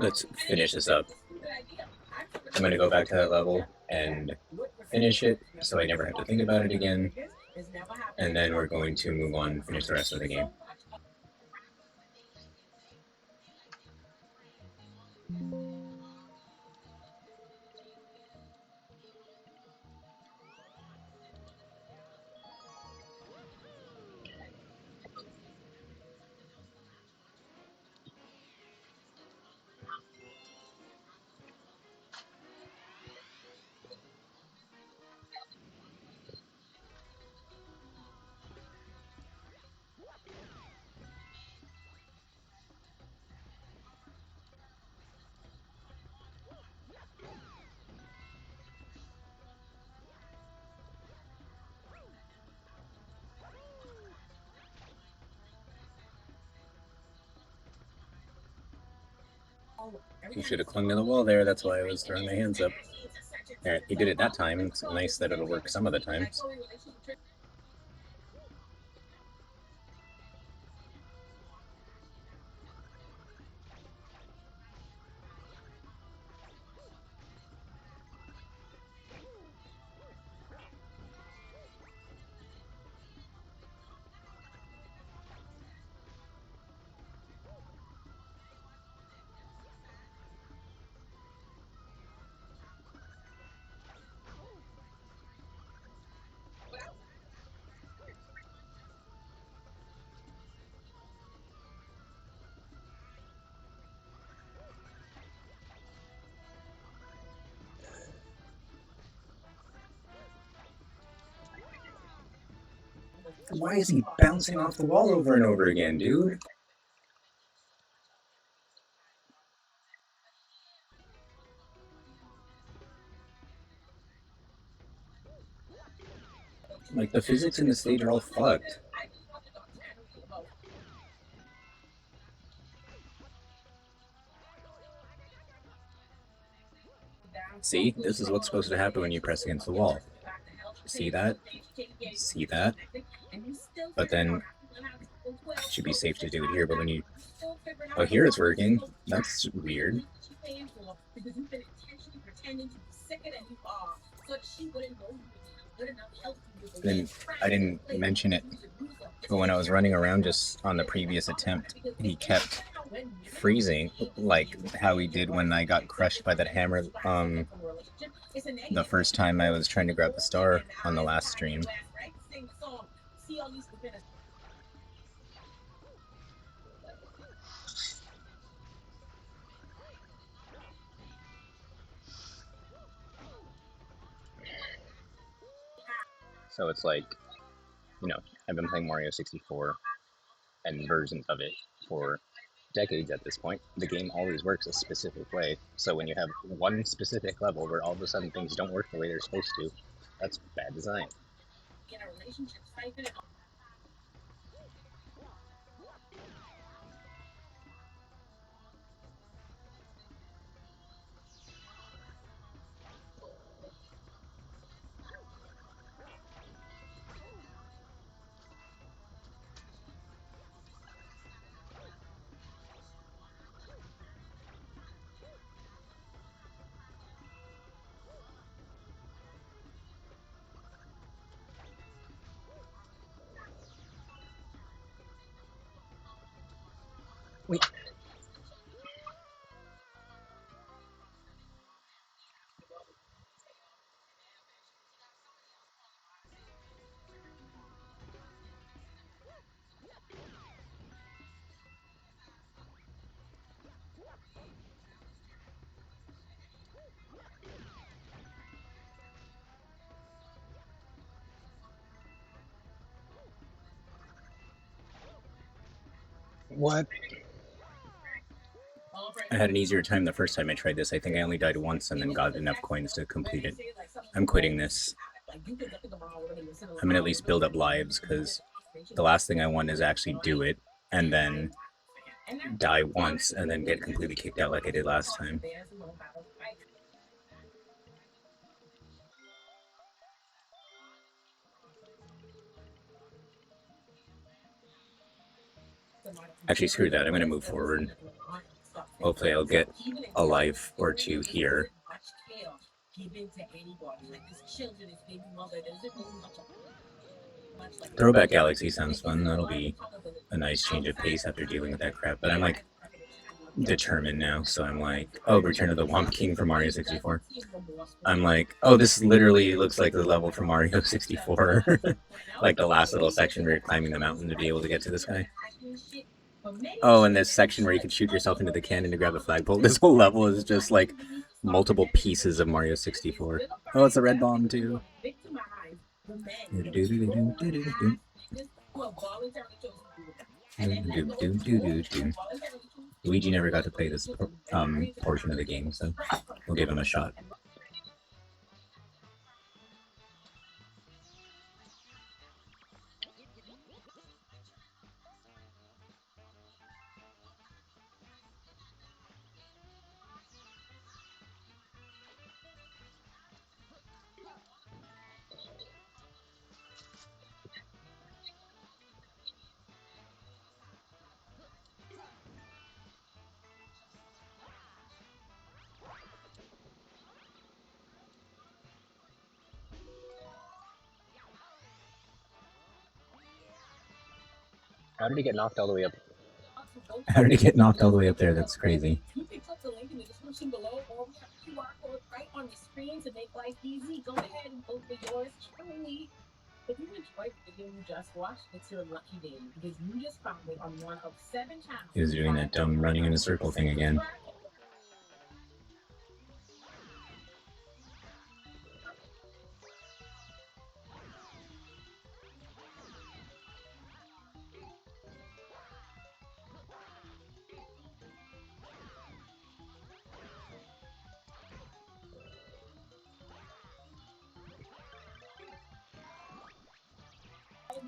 Let's finish this up. I'm gonna go back to that level and finish it so I never have to think about it again. And then we're going to move on and finish the rest of the game. He should have clung to the wall there. That's why I was throwing my hands up. Alright, he did it that time. It's nice that it'll work some of the times. Why is he bouncing off the wall over and over again, dude? Like, the physics in the stage are all fucked. See? This is what's supposed to happen when you press against the wall. See that? See that? But then it should be safe to do it here, but when you... Oh, here it's working. That's weird. Then I didn't mention it, but when I was running around just on the previous attempt, he kept freezing, like how he did when I got crushed by that hammer the first time I was trying to grab the star on the last stream. So it's like, I've been playing Mario 64 and versions of it for decades at this point. The game always works a specific way. So when you have one specific level where all of a sudden things don't work the way they're supposed to, that's bad design. Wait. What? I had an easier time the first time I tried this. I think I only died once and then got enough coins to complete it. I'm quitting this. I'm gonna at least build up lives, because the last thing I want is actually do it and then die once and then get completely kicked out like I did last time. Actually, screw that. I'm gonna move forward. Hopefully I'll get a life or two here. Throwback Galaxy sounds fun. That'll be a nice change of pace after dealing with that crap. But I'm like determined now, so I'm like, oh, Return of the Womp King from Mario 64. I'm like, oh, this literally looks like the level from Mario 64. Like the last little section where you're climbing the mountain to be able to get to this guy. Oh, and this section where you can shoot yourself into the cannon to grab a flagpole. This whole level is just like multiple pieces of Mario 64. Oh, it's a red bomb too. Luigi never got to play this portion of the game, so we'll give him a shot. How did he get knocked all the way up? How did he get knocked all the way up there? That's crazy. If you enjoyed the video you just watched, it's your lucky day because you just found it on one of 7 channels. He was doing that dumb running in a circle thing again.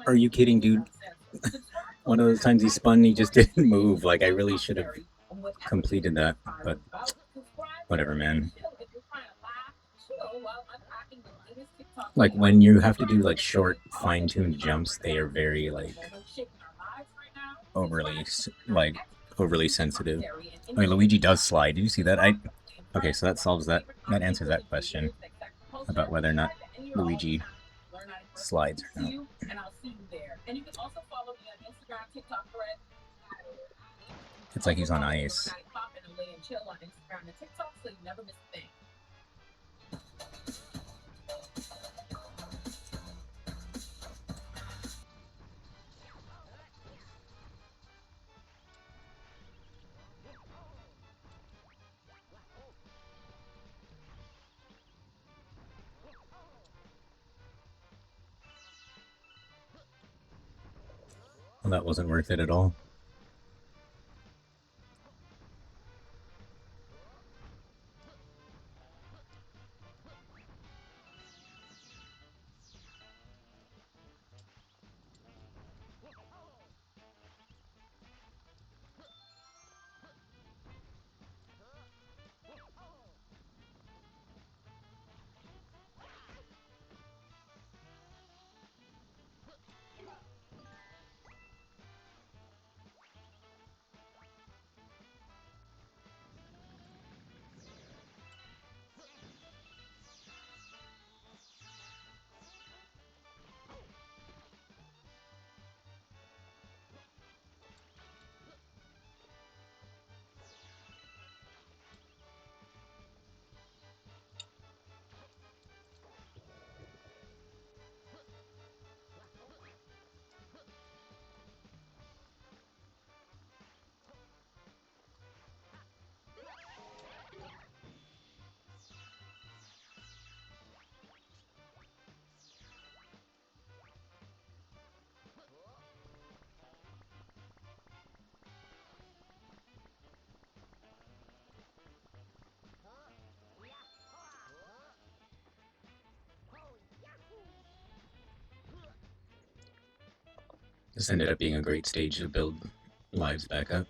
Are you kidding, dude? One of those times he spun, he just didn't move. Like, I really should have completed that, but whatever, man. Like, when you have to do, like, short, fine-tuned jumps, they are very, like, overly sensitive. Wait, Luigi does slide. Did you see that? Okay, so that solves that. That answers that question about whether or not Luigi slides or not. It's like he's on ice. Well, that wasn't worth it at all. This ended up being a great stage to build lives back up.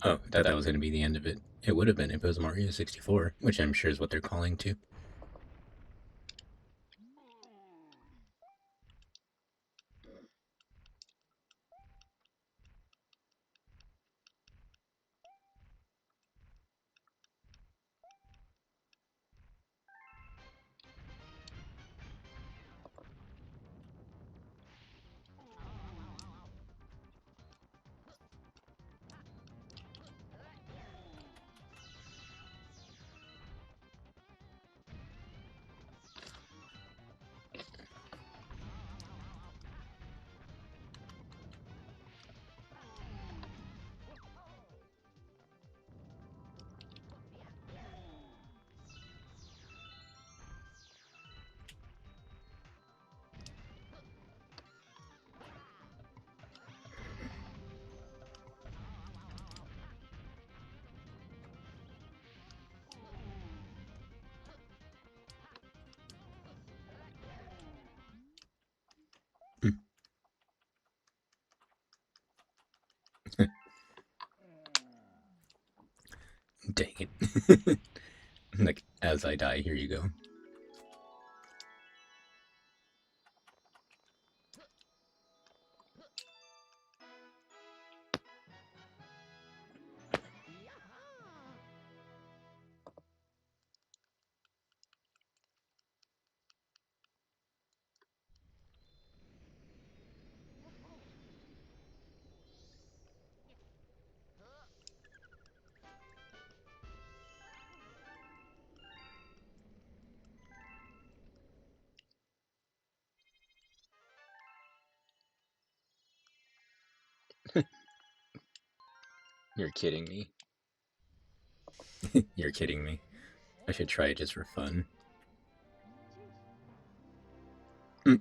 Oh, I thought that was going to be the end of it. It would have been if it was Mario 64, which I'm sure is what they're calling to. Dang it. Like, as I die, here you go. You're kidding me. You're kidding me. I should try it just for fun. No,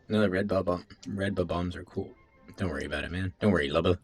the red bombs are cool. Don't worry about it, man. Don't worry, Lubba.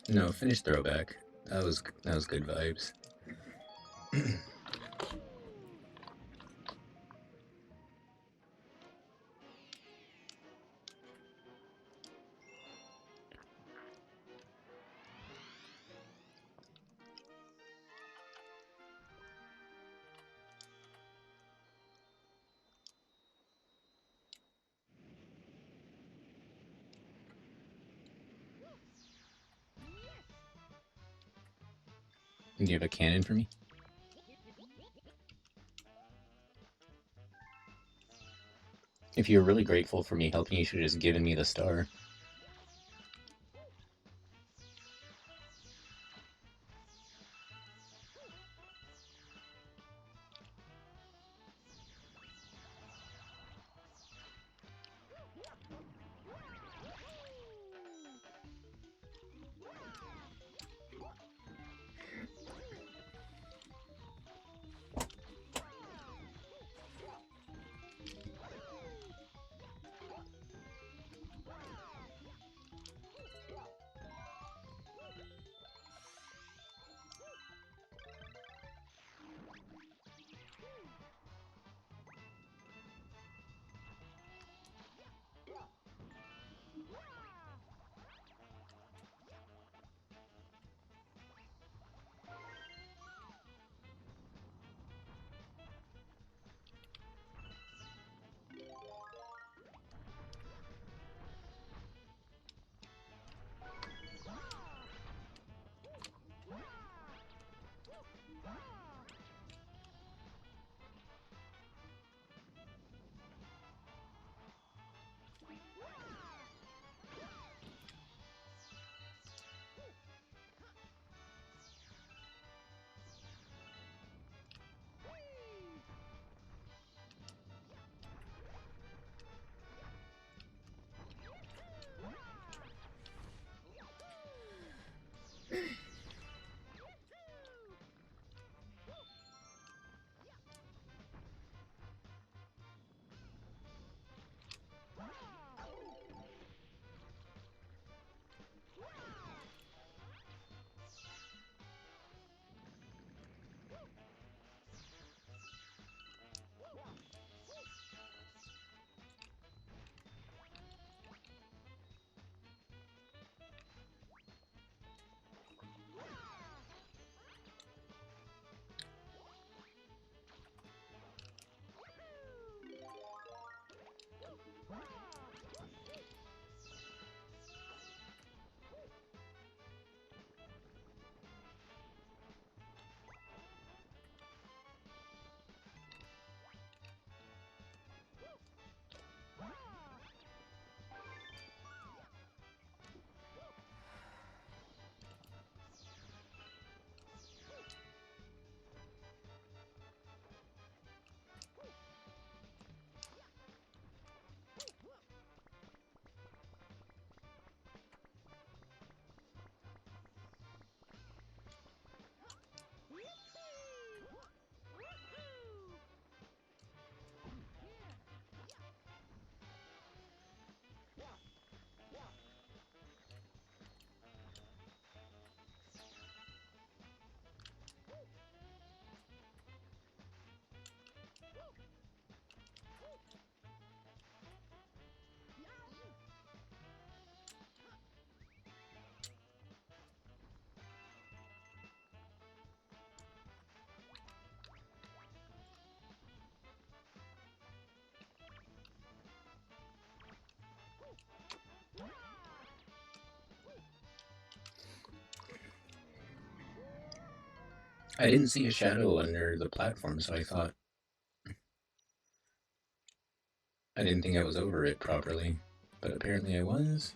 No, finish throwback. That was good vibes. Do you have a cannon for me? If you're really grateful for me helping, you should have just given me the star. I didn't see a shadow under the platform, so I thought... I didn't think I was over it properly, but apparently I was.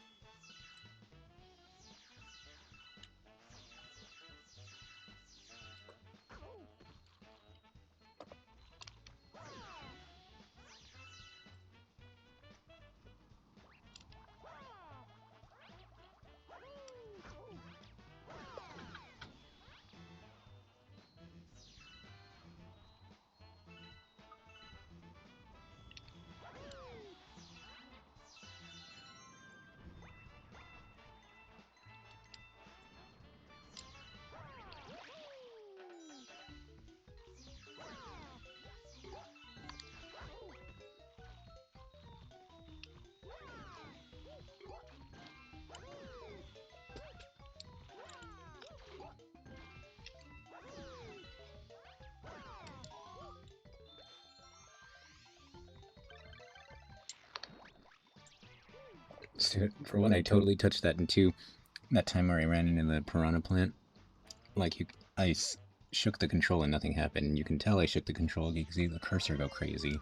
For one, I totally touched that, and two, that time where I ran into the piranha plant, like shook the control and nothing happened. You can tell I shook the control. You can see the cursor go crazy.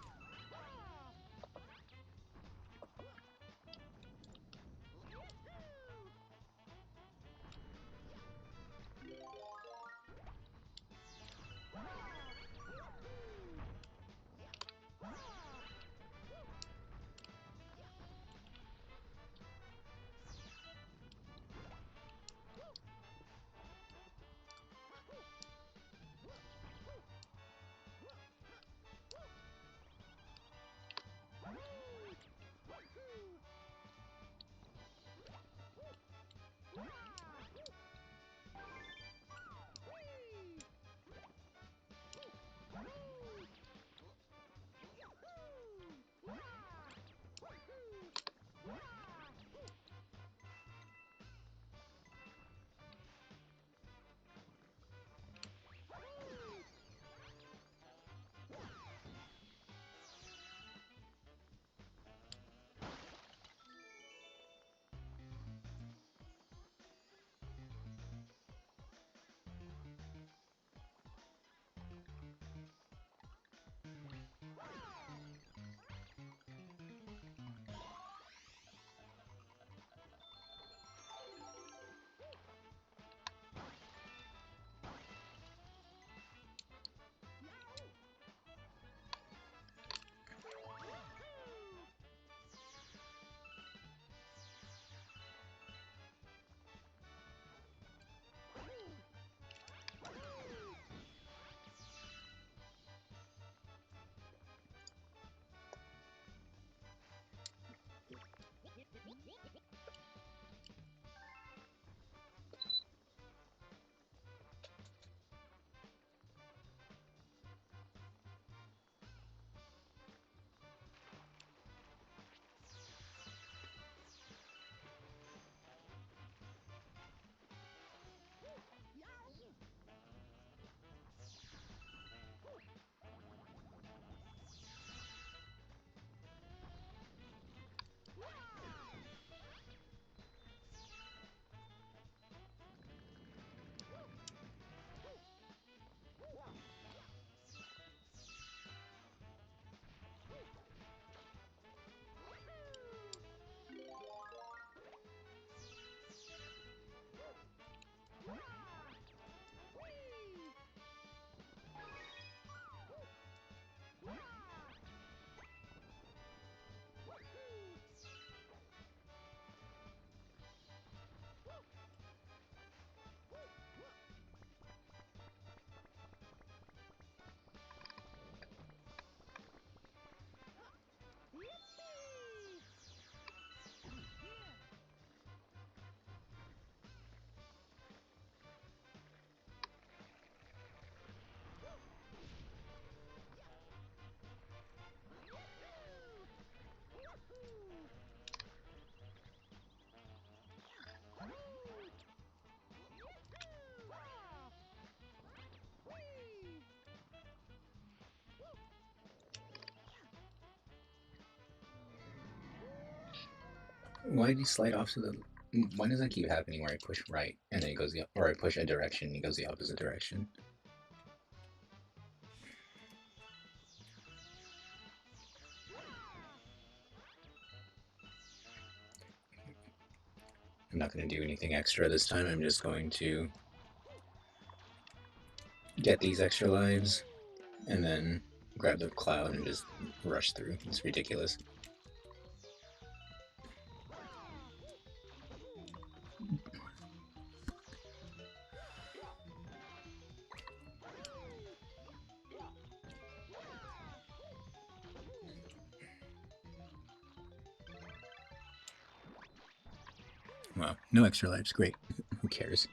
Why did he slide off to the... Why does that keep happening where I push right and then he goes the... Or I push a direction and he goes the opposite direction? I'm not going to do anything extra this time. I'm just going to get these extra lives and then grab the cloud and just rush through. It's ridiculous. Wow, no extra lives. Great. Who cares?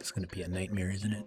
It's gonna be a nightmare, isn't it?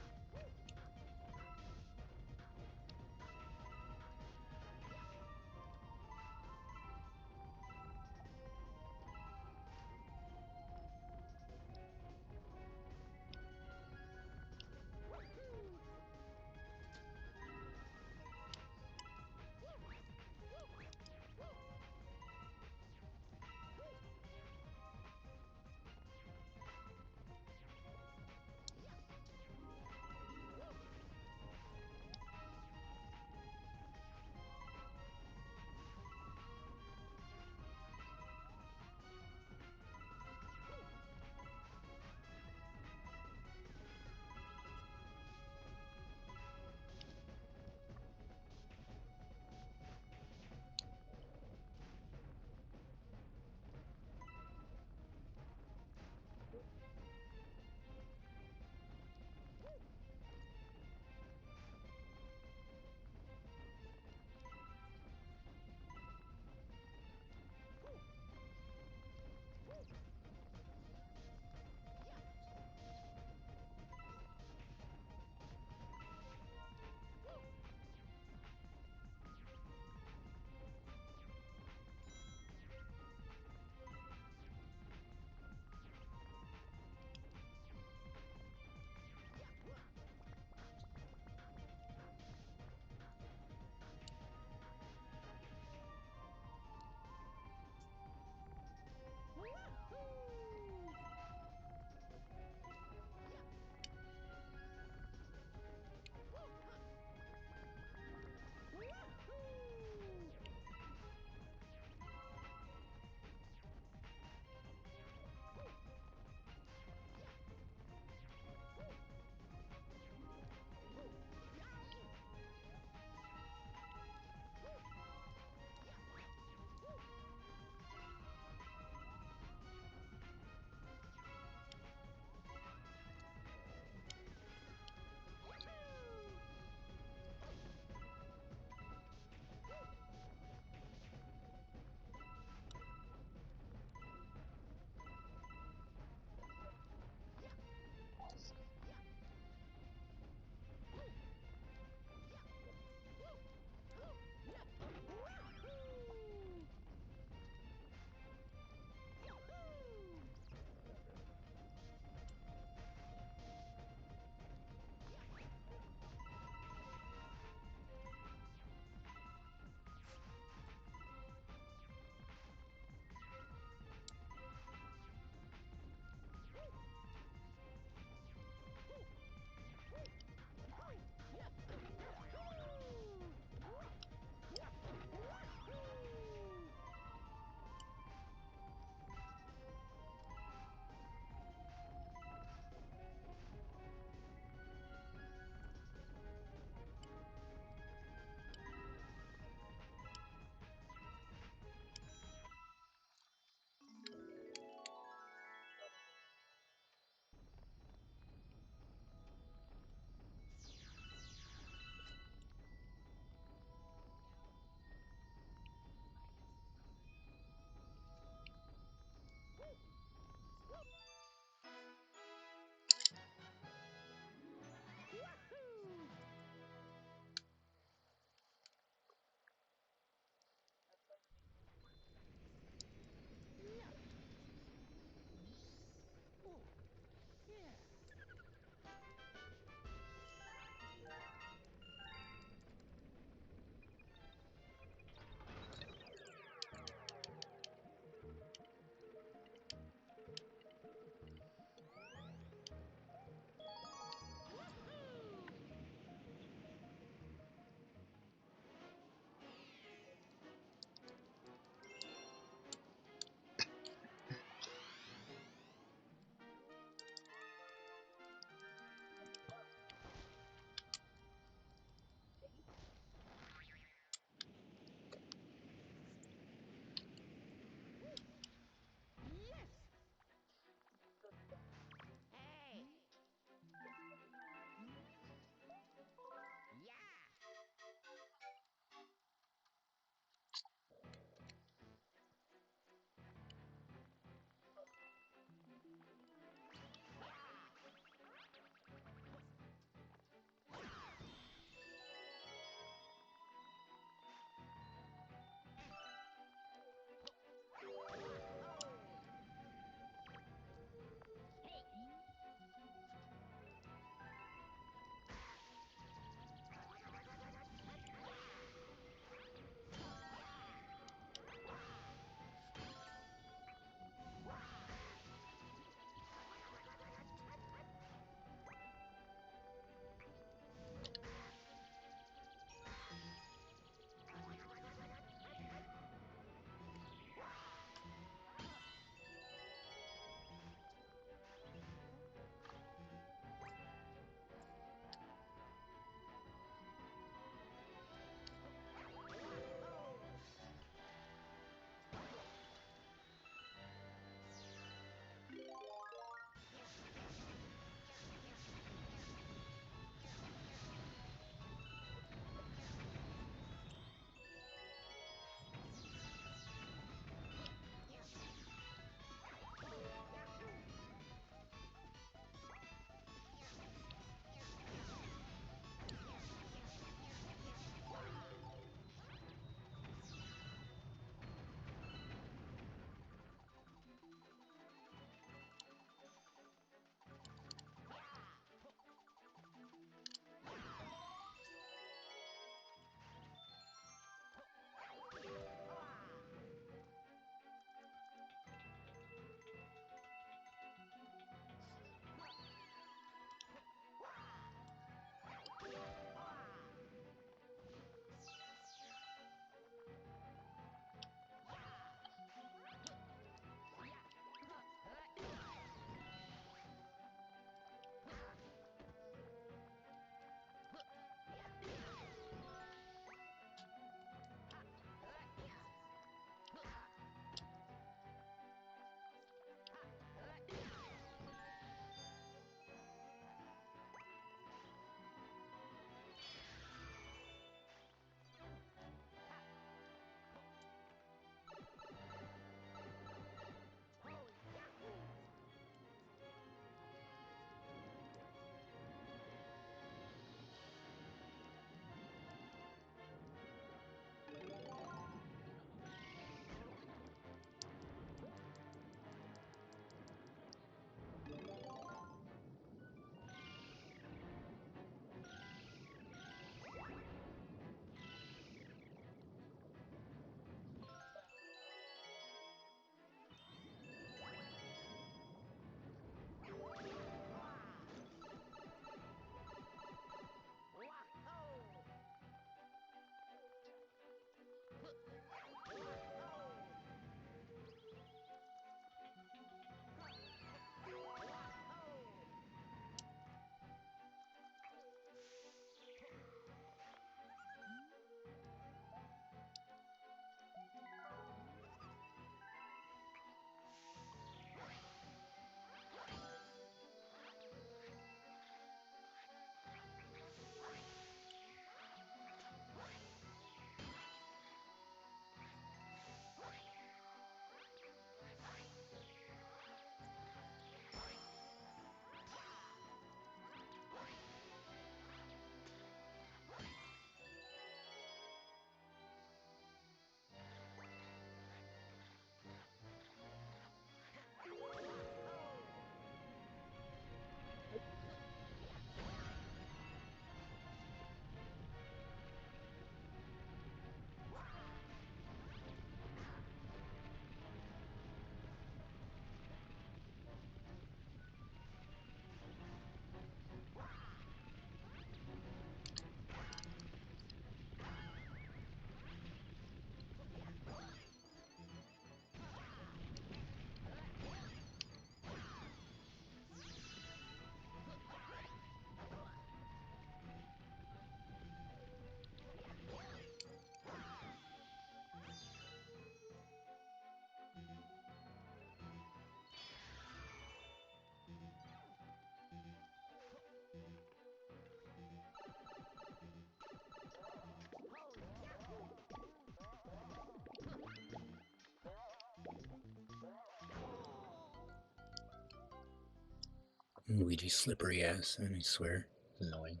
Luigi slippery ass, and I swear. Annoying.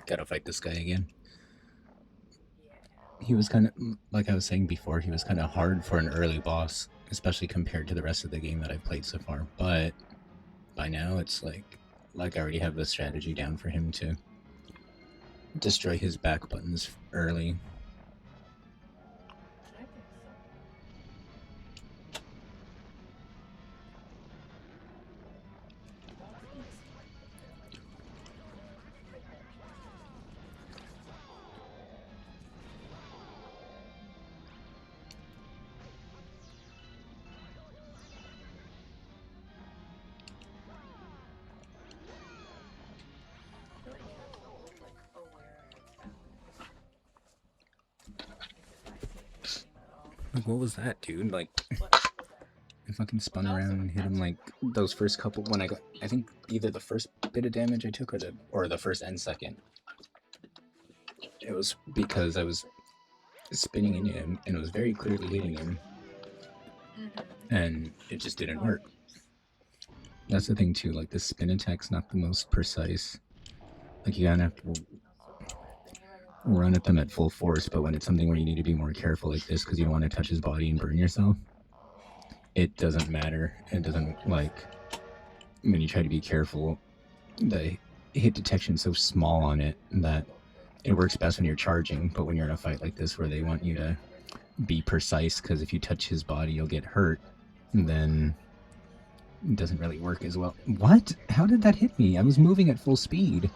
Gotta fight this guy again. He was kind of, like I was saying before, he was kind of hard for an early boss, especially compared to the rest of the game that I've played so far. But by now, it's like I already have the strategy down for him to destroy his back buttons early. Like, what was that, dude? Like, I fucking spun around and hit him like those first couple when I got. I think either the first bit of damage I took or the first and second. It was because I was spinning into him and it was very clearly hitting him, and it just didn't work. That's the thing too. Like the spin attack's not the most precise. Like you gotta have to run at them at full force, but when it's something where you need to be more careful like this because you don't want to touch his body and burn yourself, it doesn't matter. It doesn't, like, when you try to be careful, the hit detection's so small on it that it works best when you're charging, but when you're in a fight like this where they want you to be precise because if you touch his body you'll get hurt, then it doesn't really work as well. What? How did that hit me? I was moving at full speed.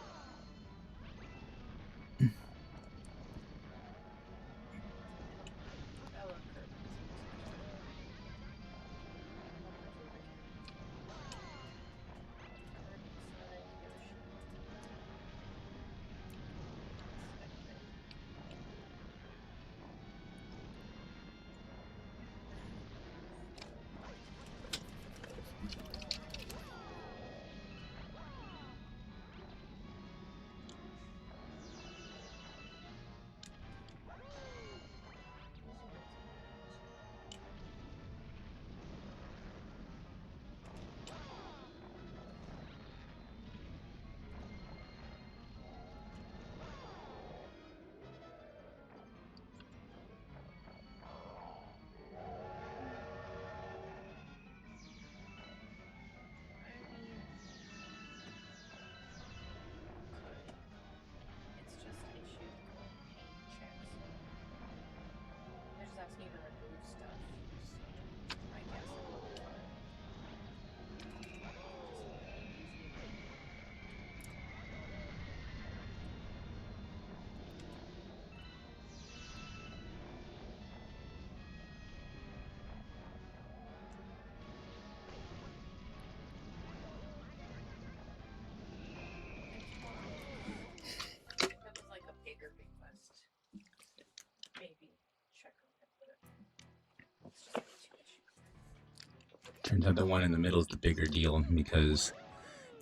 Turns out the one in the middle is the bigger deal because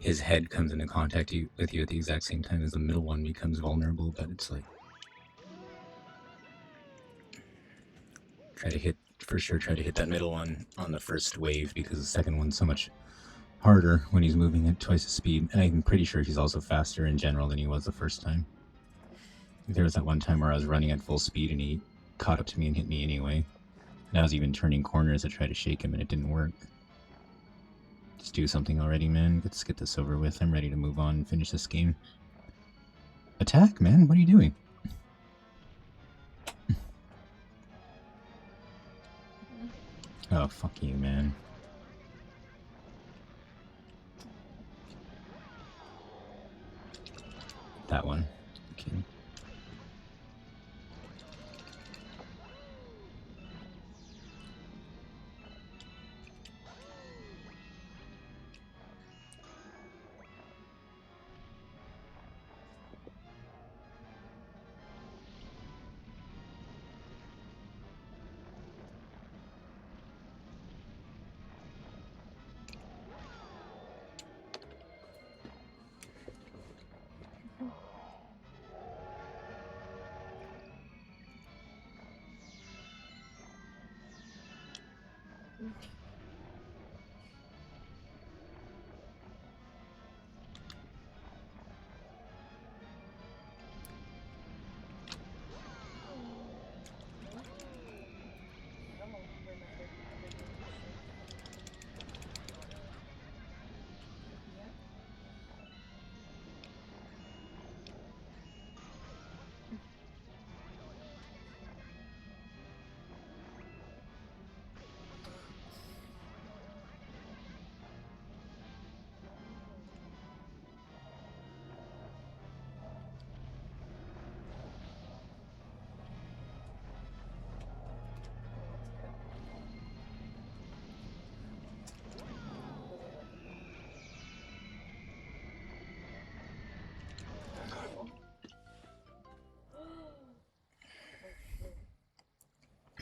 his head comes into contact with you at the exact same time as the middle one becomes vulnerable, but it's like... Try to hit that middle one on the first wave because the second one's so much harder when he's moving at twice the speed. And I'm pretty sure he's also faster in general than he was the first time. There was that one time where I was running at full speed and he caught up to me and hit me anyway. And I was even turning corners to try to shake him and it didn't work. Just do something already, man. Let's get this over with. I'm ready to move on and finish this game. Attack, man. What are you doing? Oh, fuck you, man. That one. Okay.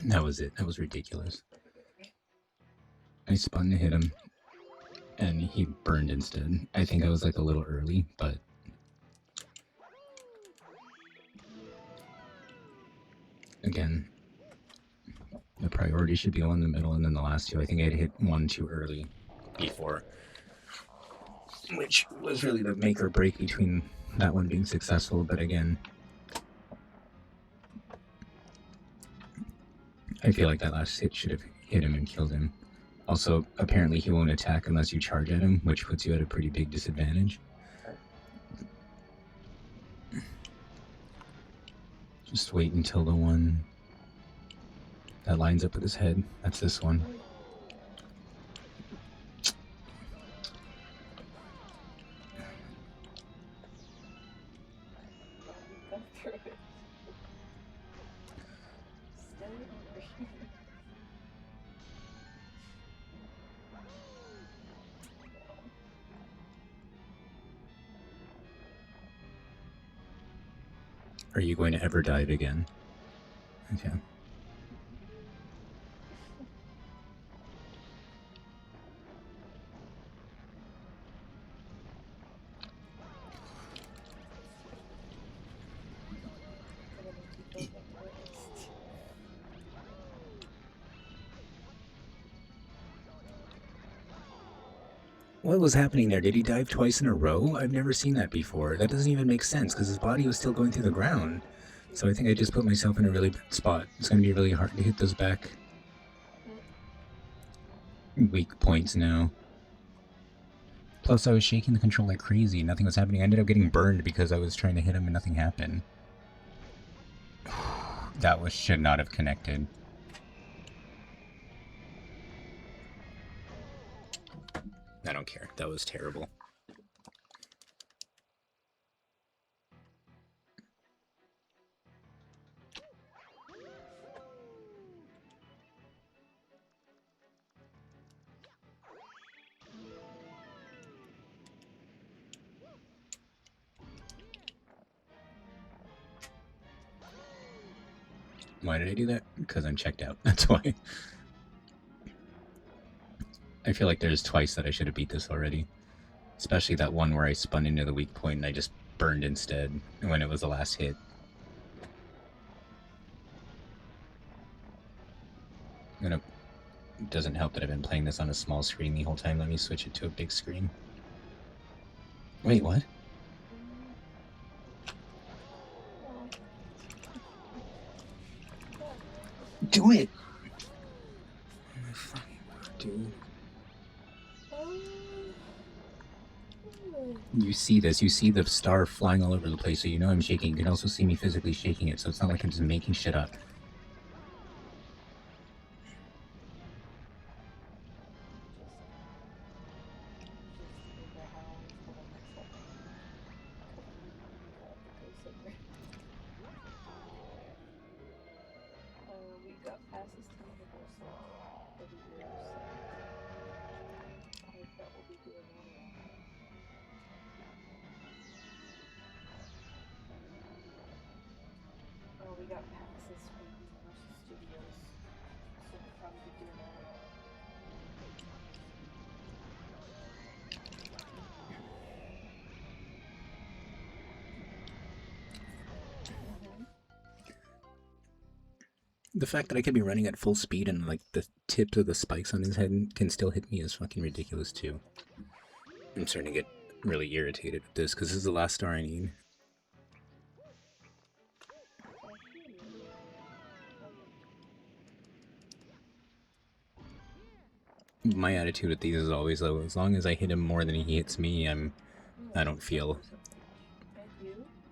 That was it. That was ridiculous. I spun to hit him, and he burned instead. I think I was like a little early, but again, the priority should be one in the middle, and then the last two. I think I'd hit one too early before, which was really the make or break between that one being successful. But again, I feel like that last hit should have hit him and killed him. Also, apparently he won't attack unless you charge at him, which puts you at a pretty big disadvantage. Just wait until the one that lines up with his head. That's this one. Are you going to ever dive again? Okay. What was happening there? Did he dive twice in a row? I've never seen that before. That doesn't even make sense because his body was still going through the ground. So I think I just put myself in a really bad spot. It's going to be really hard to hit those back weak points now. Plus, I was shaking the control like crazy. Nothing was happening. I ended up getting burned because I was trying to hit him and nothing happened. That should not have connected. I don't care. That was terrible. Why did I do that? Because I'm checked out. That's why. I feel like there's twice that I should have beat this already. Especially that one where I spun into the weak point and I just burned instead when it was the last hit. It doesn't help that I've been playing this on a small screen the whole time. Let me switch it to a big screen. Wait, what? Do it! Oh my fucking god, dude. You see this, you see the star flying all over the place, so you know I'm shaking. You can also see me physically shaking it, so it's not like I'm just making shit up. The fact that I could be running at full speed and like the tips of the spikes on his head can still hit me is fucking ridiculous too. I'm starting to get really irritated with this because this is the last star I need. My attitude with these is always though, as long as I hit him more than he hits me, I don't feel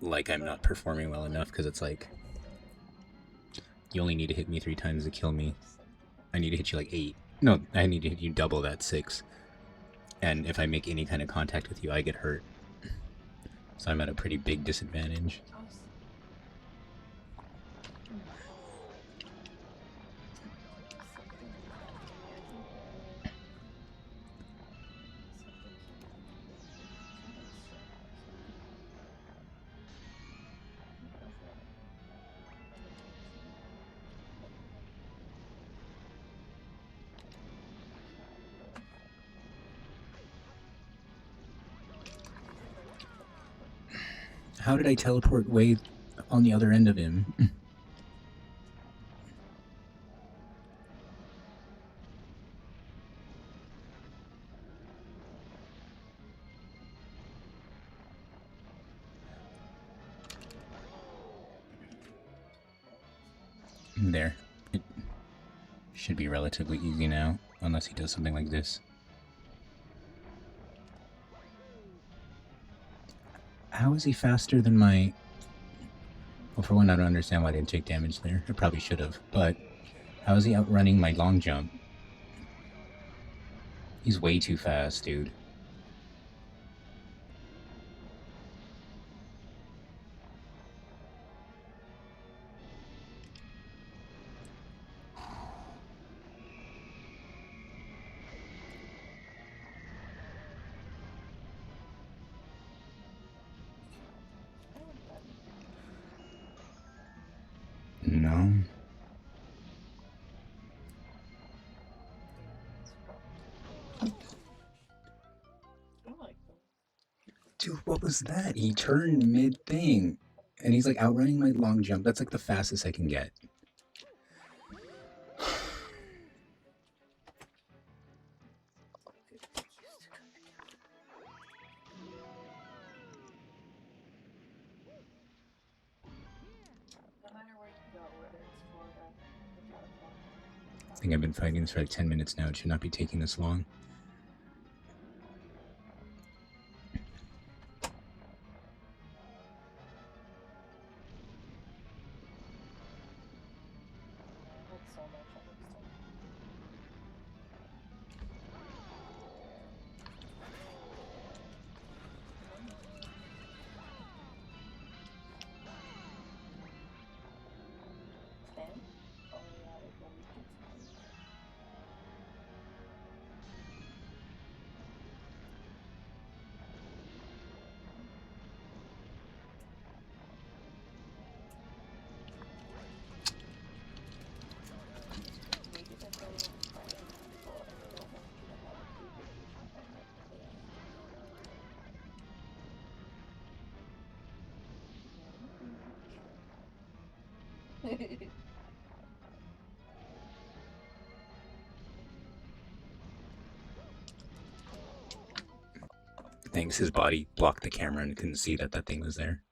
like I'm not performing well enough because it's like you only need to hit me 3 times to kill me. I need to hit you like 8. No, I need to hit you double that 6. And if I make any kind of contact with you, I get hurt. So I'm at a pretty big disadvantage. How did I teleport way on the other end of him? There. It should be relatively easy now, unless he does something like this. How is he faster than my... Well, for one, I don't understand why I didn't take damage there. I probably should have, but how is he outrunning my long jump? He's way too fast, dude. No. Dude, what was that? He turned mid-thing. And he's like outrunning my long jump. That's like the fastest I can get. I think I've been fighting this for like 10 minutes now. It should not be taking this long. Thanks, his body blocked the camera and couldn't see that that thing was there.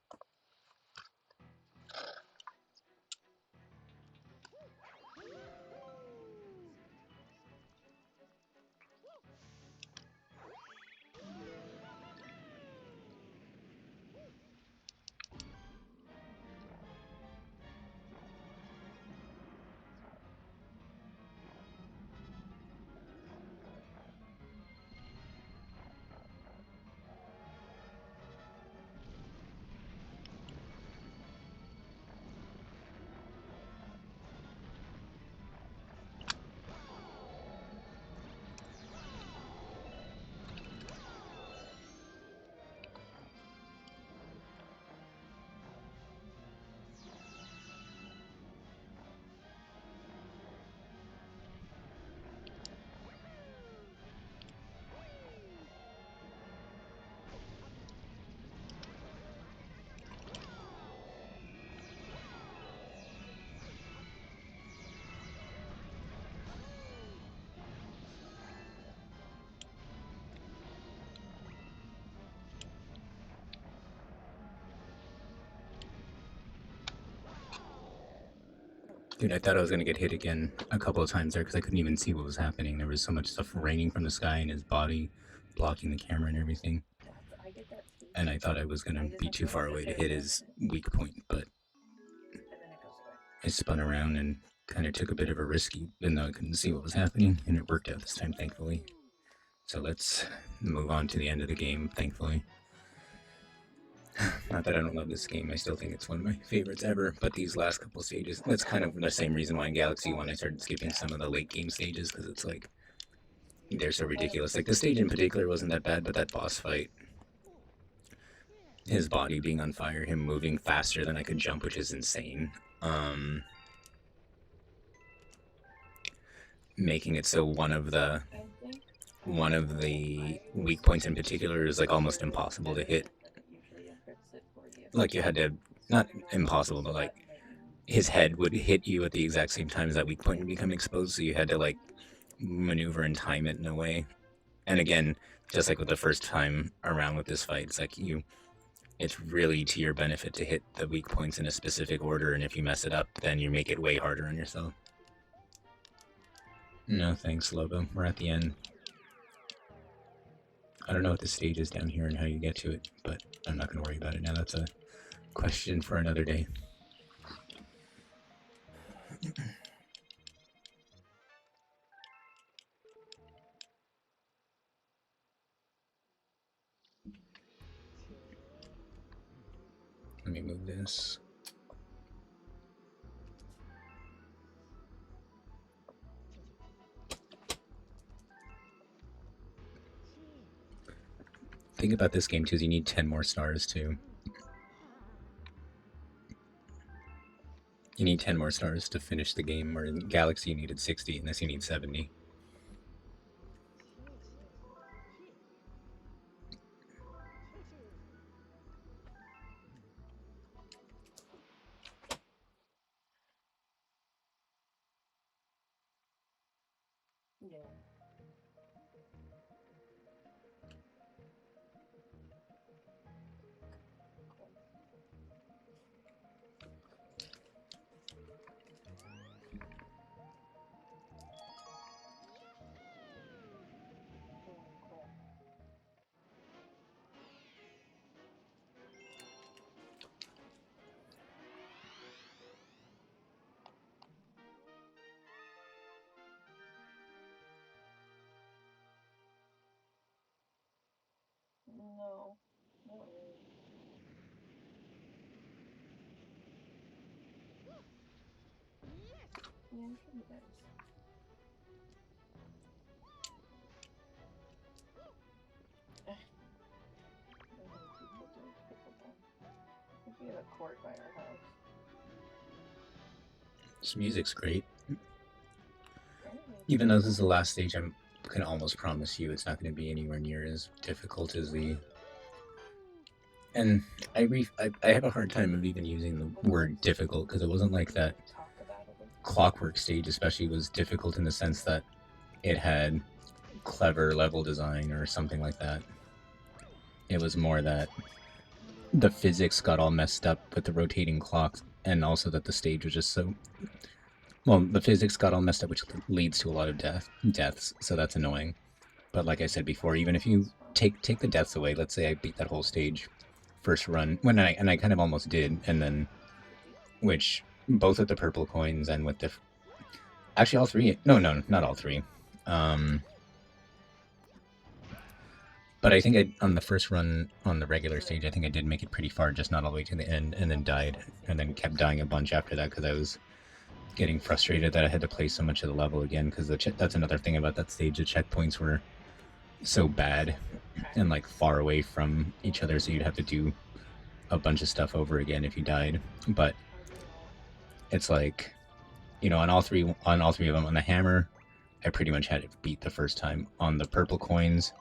Dude, I thought I was gonna get hit again a couple of times there because I couldn't even see what was happening. There was so much stuff raining from the sky and his body blocking the camera and everything. And I thought I was gonna be too far away to hit his weak point, but I spun around and kind of took a bit of a risk, even though I couldn't see what was happening, and it worked out this time, thankfully. So let's move on to the end of the game, thankfully. Not that I don't love this game, I still think it's one of my favorites ever, but these last couple stages, that's kind of the same reason why in Galaxy 1 I started skipping some of the late game stages, because it's like, they're so ridiculous. Like, the stage in particular wasn't that bad, but that boss fight, his body being on fire, him moving faster than I could jump, which is insane. Making it so one of the weak points in particular is like almost impossible to hit. like you had to, not impossible, but like his head would hit you at the exact same time as that weak point would become exposed, so you had to like maneuver and time it in a way. And again, just like with the first time around with this fight, it's like it's really to your benefit to hit the weak points in a specific order, and if you mess it up, then you make it way harder on yourself. No thanks, Lobo. We're at the end. I don't know what the stage is down here and how you get to it, but I'm not going to worry about it now. That's a question for another day. Let me move this. Thing about this game too is you need 10 more stars too. You need 10 more stars to finish the game, where in Galaxy you needed 60, and this you need 70. No, not really. Yeah, it should be nice. I don't know people doing pickleball. I think we have a court by our house. This music's great. Apparently Even though this is the last stage, I can almost promise you it's not going to be anywhere near as difficult as the... And I have a hard time of even using the word difficult, because it wasn't like that talk about it. Clockwork stage especially was difficult in the sense that it had clever level design or something like that. It was more that the physics got all messed up with the rotating clocks, and also that the stage was just so... Well, the physics got all messed up, which leads to a lot of deaths, so that's annoying. But like I said before, even if you take the deaths away, let's say I beat that whole stage first run, and I kind of almost did, and then, which both with the purple coins and with the... Actually, all three. No, not all three. But I think on the first run on the regular stage, I think I did make it pretty far, just not all the way to the end, and then died, and then kept dying a bunch after that because I was getting frustrated that I had to play so much of the level again, because that's another thing about that stage. The checkpoints were so bad and like far away from each other, so you'd have to do a bunch of stuff over again if you died. But it's like, you know, on all three of them, on the hammer, I pretty much had it beat the first time. On the purple coins,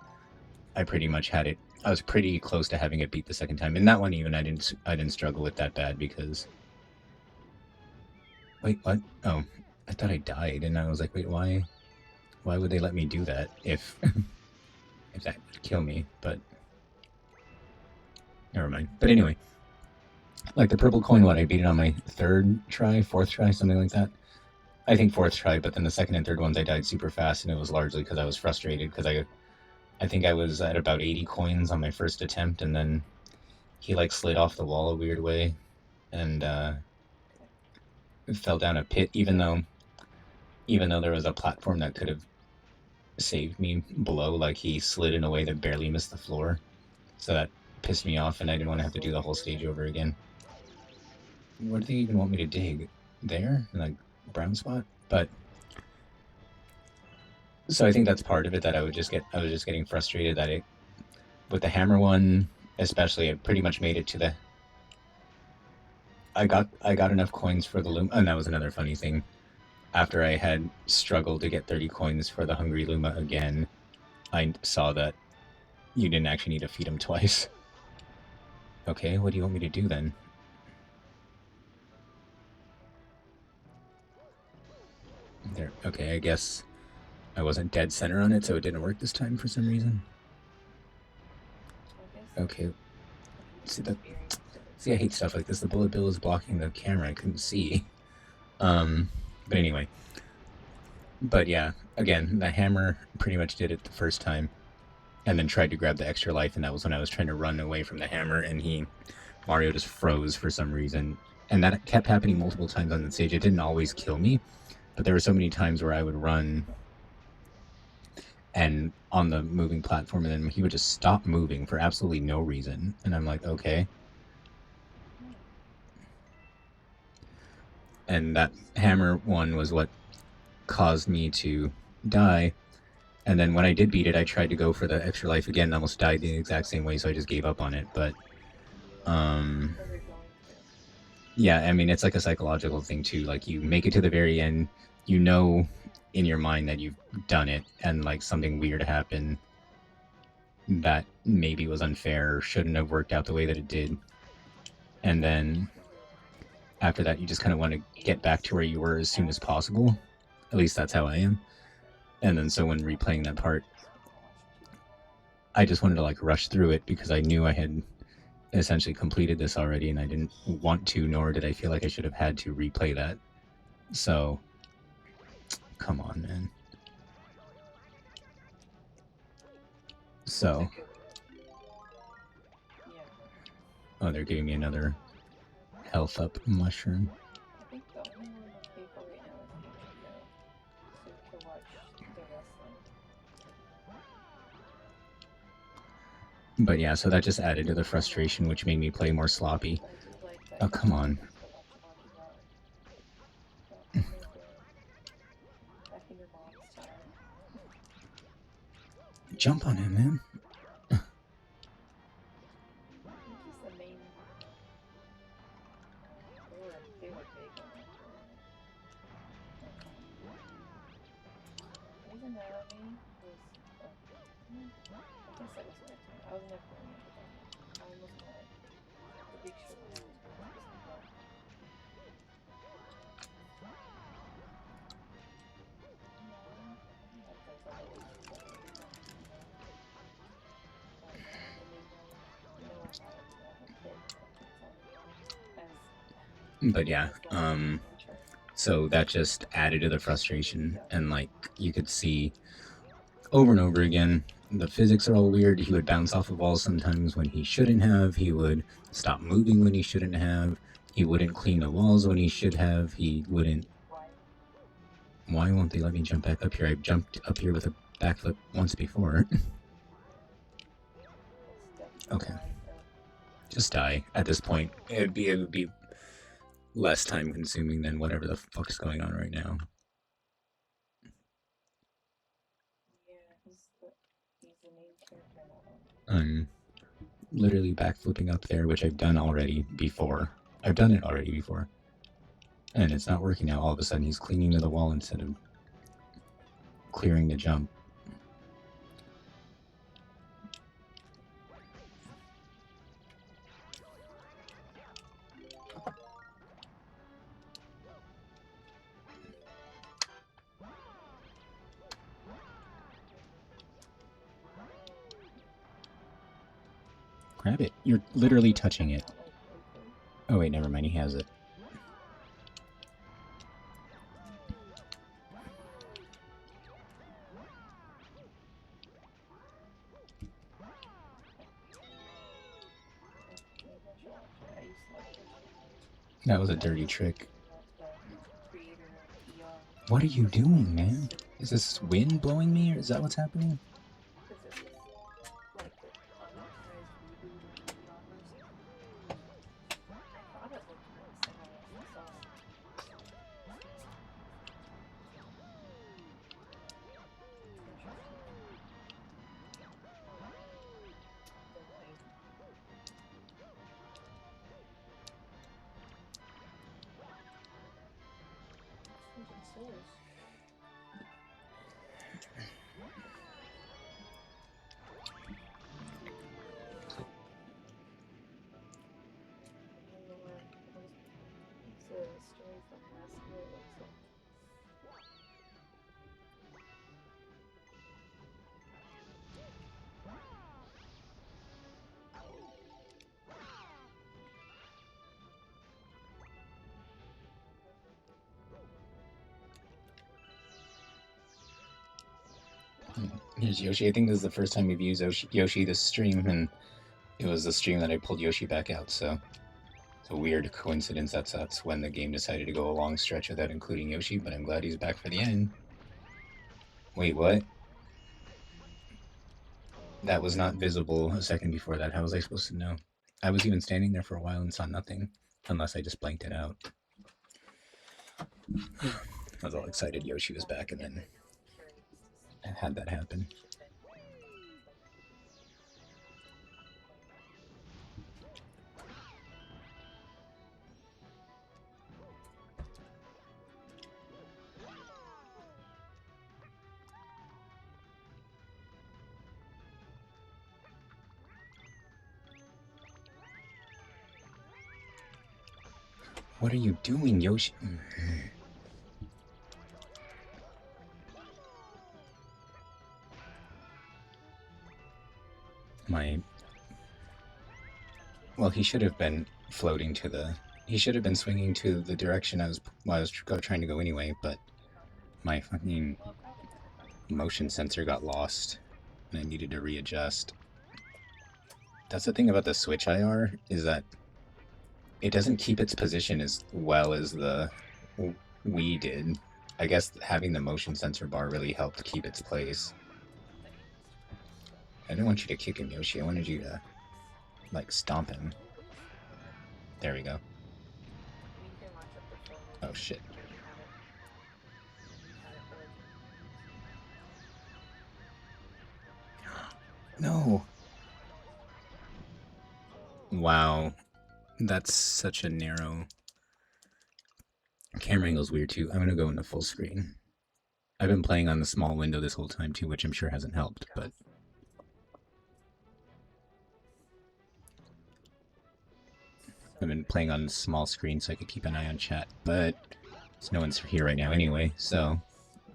I pretty much had it. I was pretty close to having it beat the second time. In that one, even I didn't struggle with that bad because... Wait, what? Oh, I thought I died, and I was like, wait, why would they let me do that if if that would kill me? But never mind. But anyway, like the purple coin, I beat it on my fourth try, something like that. I think fourth try, but then the second and third ones I died super fast, and it was largely because I was frustrated, because I think I was at about 80 coins on my first attempt, and then he like slid off the wall a weird way, and fell down a pit, even though there was a platform that could have saved me below. Like, he slid in a way that barely missed the floor, so that pissed me off, and I didn't want to have to do the whole stage over again. Where do they even want me to dig? There? In like brown spot? But so I think that's part of it, that I was just getting frustrated that with the hammer one especially, it pretty much made it to the... I got enough coins for the Luma, and that was another funny thing. After I had struggled to get 30 coins for the Hungry Luma again, I saw that you didn't actually need to feed him twice. Okay, what do you want me to do then? There. Okay, I guess I wasn't dead center on it, so it didn't work this time for some reason. Okay. See that? See, I hate stuff like this. The bullet bill is blocking the camera. I couldn't see. But anyway. But yeah, again, the hammer pretty much did it the first time, and then tried to grab the extra life, and that was when I was trying to run away from the hammer, and Mario just froze for some reason. And that kept happening multiple times on the stage. It didn't always kill me, but there were so many times where I would run and on the moving platform, and then he would just stop moving for absolutely no reason. And I'm like, okay. And that hammer one was what caused me to die. And then when I did beat it, I tried to go for the extra life again and almost died the exact same way, so I just gave up on it. But, yeah, I mean, it's like a psychological thing, too. Like, you make it to the very end, you know in your mind that you've done it, and, like, something weird happened that maybe was unfair or shouldn't have worked out the way that it did. And then after that, you just kind of want to get back to where you were as soon as possible. At least that's how I am. And then so when replaying that part, I just wanted to like rush through it because I knew I had essentially completed this already, and I didn't want to, nor did I feel like I should have had to replay that. So, come on, man. So, oh, they're giving me another health up mushroom. I think the only one that's paper right now is Ichigo, to watch the wrestling. But yeah, so that just added to the frustration, which made me play more sloppy. Oh, come on. Jump on him, man. But yeah, so that just added to the frustration, and like you could see over and over again, the physics are all weird. He would bounce off of walls sometimes when he shouldn't have. He would stop moving when he shouldn't have. He wouldn't clean the walls when he should have. He wouldn't. Why won't they let me jump back up here? I've jumped up here with a backflip once before. Okay. Just die at this point. It would be less time consuming than whatever the fuck is going on right now. I'm literally backflipping up there, which I've done already before. I've done it already before. And it's not working now. All of a sudden he's clinging to the wall instead of clearing the jump. Grab it. You're literally touching it. Oh wait, never mind. He has it. That was a dirty trick. What are you doing, man? Is this wind blowing me, or is that what's happening? Here's Yoshi. I think this is the first time we've used Yoshi this stream, and it was the stream that I pulled Yoshi back out, so it's a weird coincidence that's when the game decided to go a long stretch without including Yoshi, but I'm glad he's back for the end. Wait, what? That was not visible a second before that. How was I supposed to know? I was even standing there for a while and saw nothing, unless I just blanked it out. I was all excited Yoshi was back, and then I had that happen. What are you doing, Yoshi? Well, he should have been floating to the... He should have been swinging to the direction I was trying to go anyway, but my fucking motion sensor got lost, and I needed to readjust. That's the thing about the Switch IR, is that it doesn't keep its position as well as the Wii did. I guess having the motion sensor bar really helped keep its place. I didn't want you to kick him, Yoshi. I wanted you to, like, stomp him. There we go. Oh, shit. No! Wow. That's such a narrow... Camera angle's weird, too. I'm gonna go into full screen. I've been playing on the small window this whole time, too, which I'm sure hasn't helped, but... I've been playing on small screen so I could keep an eye on chat, but no one's here right now anyway, so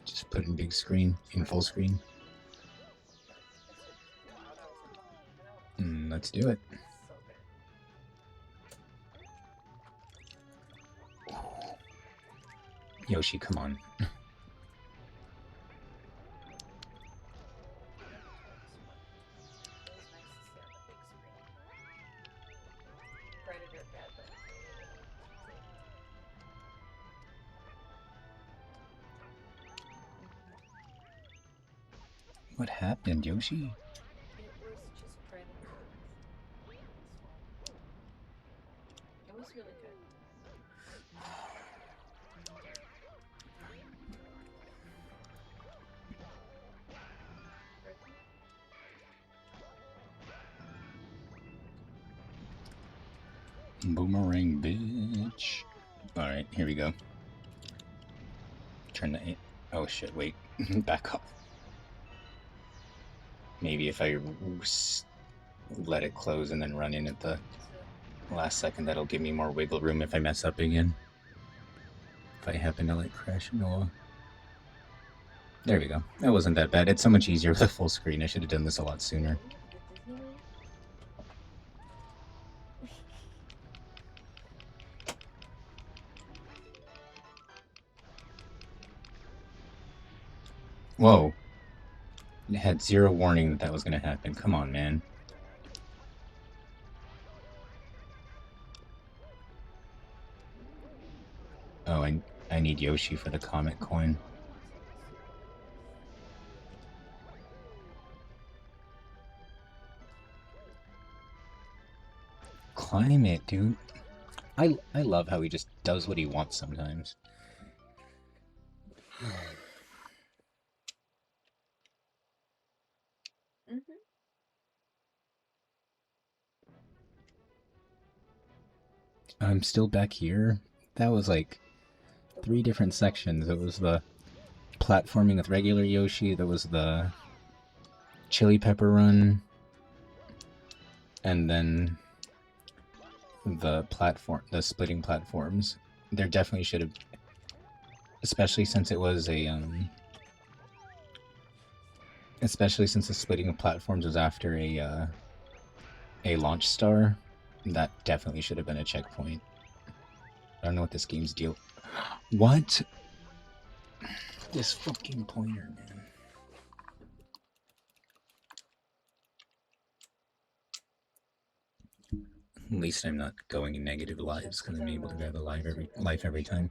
just put in big screen, in full screen. Let's do it. Yoshi, come on. What happened, Yoshi? It was really good. Boomerang, bitch. Alright, here we go. Turn the... Oh shit, wait. Back up. Maybe if I let it close and then run in at the last second, that'll give me more wiggle room if I mess up again. If I happen to, like, crash into a... There we go. That wasn't that bad. It's so much easier with a full screen. I should have done this a lot sooner. Whoa. It had zero warning that that was going to happen. Come on, man. Oh, I need Yoshi for the Comet coin. Climb it, dude. I love how he just does what he wants sometimes. I'm still back here. That was like 3 different sections. It was the platforming with regular Yoshi, there was the chili pepper run, and then the splitting platforms. There definitely should have, especially since it was especially since the splitting of platforms was after a launch star, that definitely should have been a checkpoint. I don't know what this game's deal. What? This fucking pointer, man. At least I'm not going in negative lives because I'm able to grab a life every time.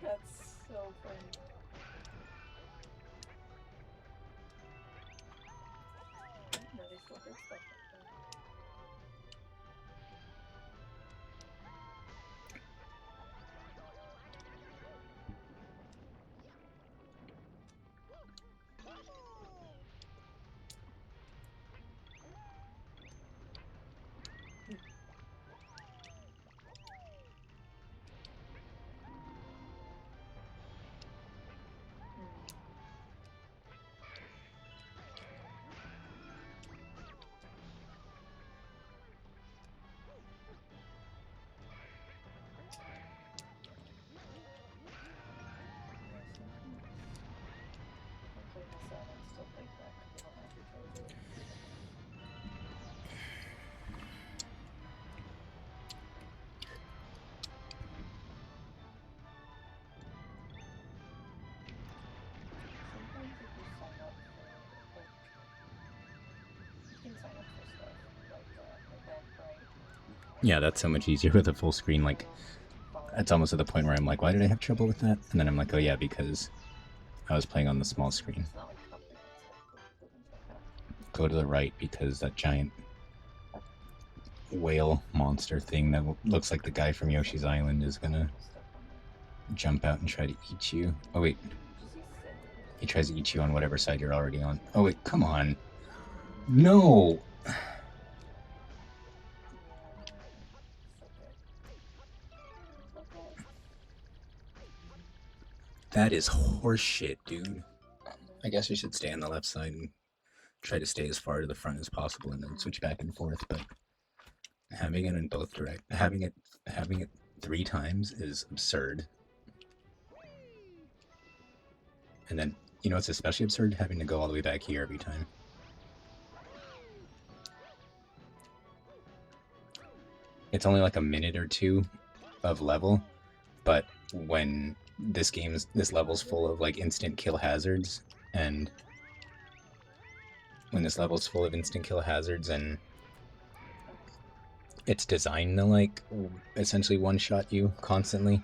That's so funny. No, they still did stuff like that. Yeah, that's so much easier with a full screen. Like, it's almost at the point where I'm like, why did I have trouble with that? And then I'm like, oh yeah, because I was playing on the small screen. Go to the right because that giant whale monster thing that looks like the guy from Yoshi's Island is gonna jump out and try to eat you. Oh wait. He tries to eat you on whatever side you're already on. Oh wait, come on. No! That is horseshit, dude. I guess we should stay on the left side and try to stay as far to the front as possible and then switch back and forth, but having it in both having it 3 times is absurd. And then, you know, it's especially absurd having to go all the way back here every time. It's only like a minute or two of level, but when this level's full of like instant kill hazards, and when this level's full of instant kill hazards and it's designed to like essentially one-shot you constantly,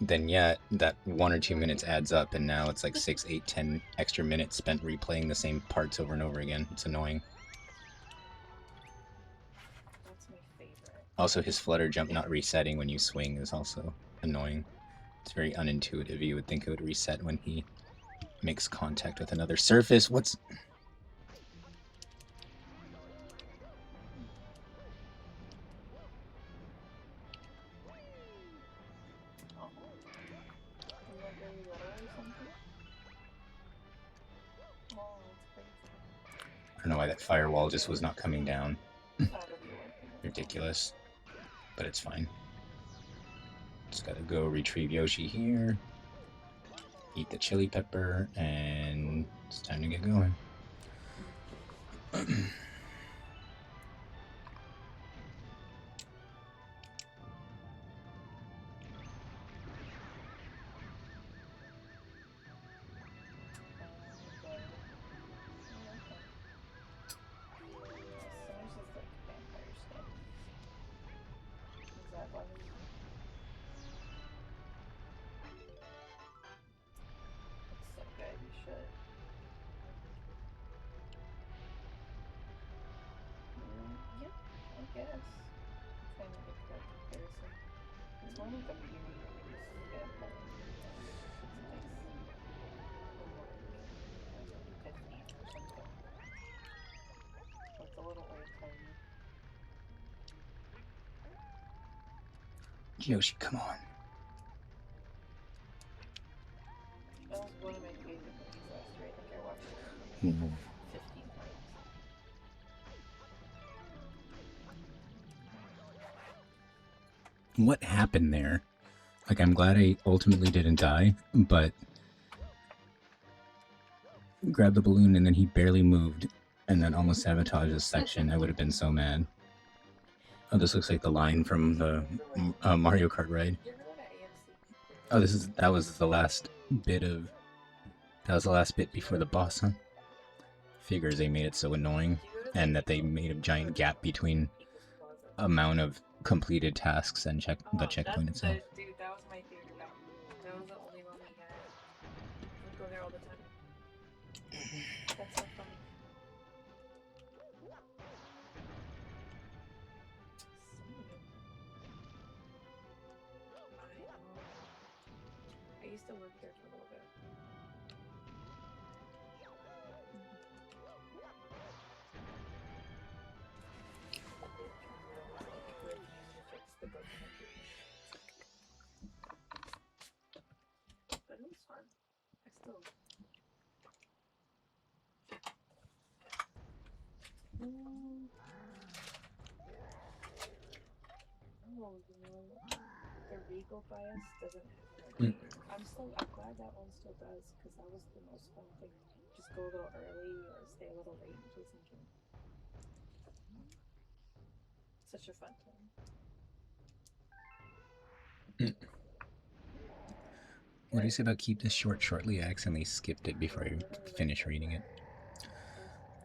then yeah, that 1 or 2 minutes adds up, and now it's like 6, 8, 10 extra minutes spent replaying the same parts over and over again. It's annoying. That's my favorite. Also, his flutter jump not resetting when you swing is also annoying. It's very unintuitive. You would think it would reset when he makes contact with another surface. What's... I don't know why that firewall just was not coming down. Ridiculous. But it's fine. Just gotta go retrieve Yoshi here. Eat the chili pepper, and it's time to get going. Yoshi, come on. That was one of my favorite movies last year. I think I watched it 15 times. What happened there? Like, I'm glad I ultimately didn't die, but grabbed the balloon and then he barely moved and then almost sabotaged this section. I would have been so mad. Oh, this looks like the line from the Mario Kart ride. Oh, that was the last bit before the boss, huh? Figures they made it so annoying, and that they made a giant gap between amount of completed tasks and the checkpoint itself. Dude, that was my favorite map. That was the only one we had. We'd go there all the time. That's so funny. I used to work there for a little bit. But it was fun. I still. Oh, the Regal bias doesn't have I'm glad that one still does, because that was the most fun thing. Just go a little early or stay a little late and play some game. Such a fun time. What do you say about keep this short shortly? I accidentally skipped it before I finished reading it.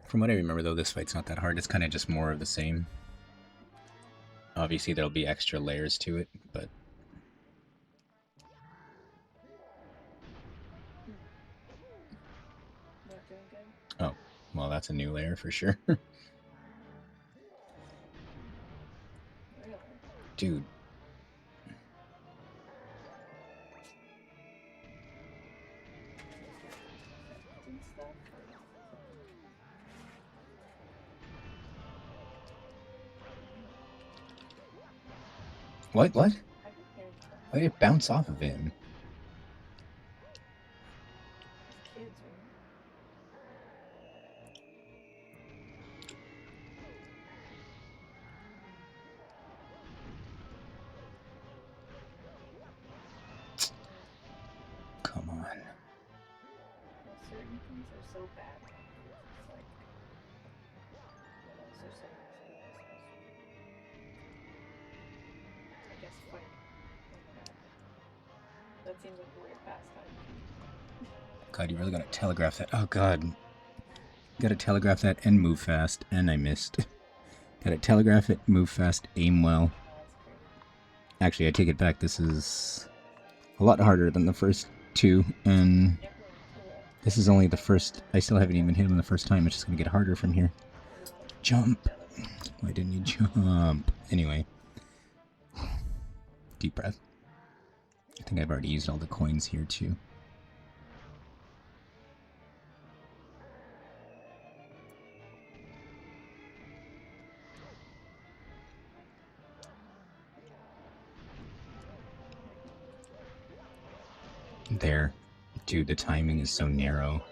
From what I remember, though, this fight's not that hard. It's kind of just more of the same. Obviously, there'll be extra layers to it, but... Oh, well, that's a new layer for sure. Dude. What? Why did it bounce off of him? Come on. Certain things are so bad. It's like, what else are so I guess fight. That seems like a weird pastime. God, you really gotta telegraph that. Oh, God. Gotta telegraph that and move fast. And I missed. Gotta telegraph it, move fast, aim well. Actually, I take it back. This is a lot harder than the first two, and this is only the first. I still haven't even hit him the first time. It's just gonna get harder from here. Jump! Why didn't you jump? Anyway. Deep breath. I think I've already used all the coins here, too. There. Dude, the timing is so narrow.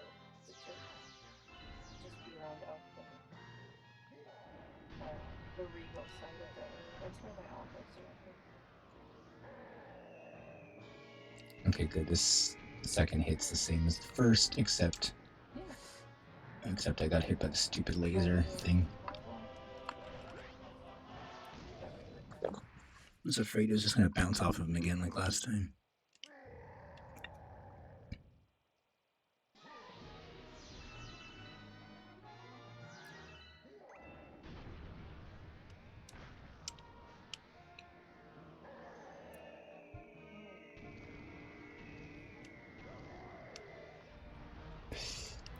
Okay, good. This second hit's the same as the first, except I got hit by the stupid laser thing. I was afraid it was just gonna bounce off of him again like last time.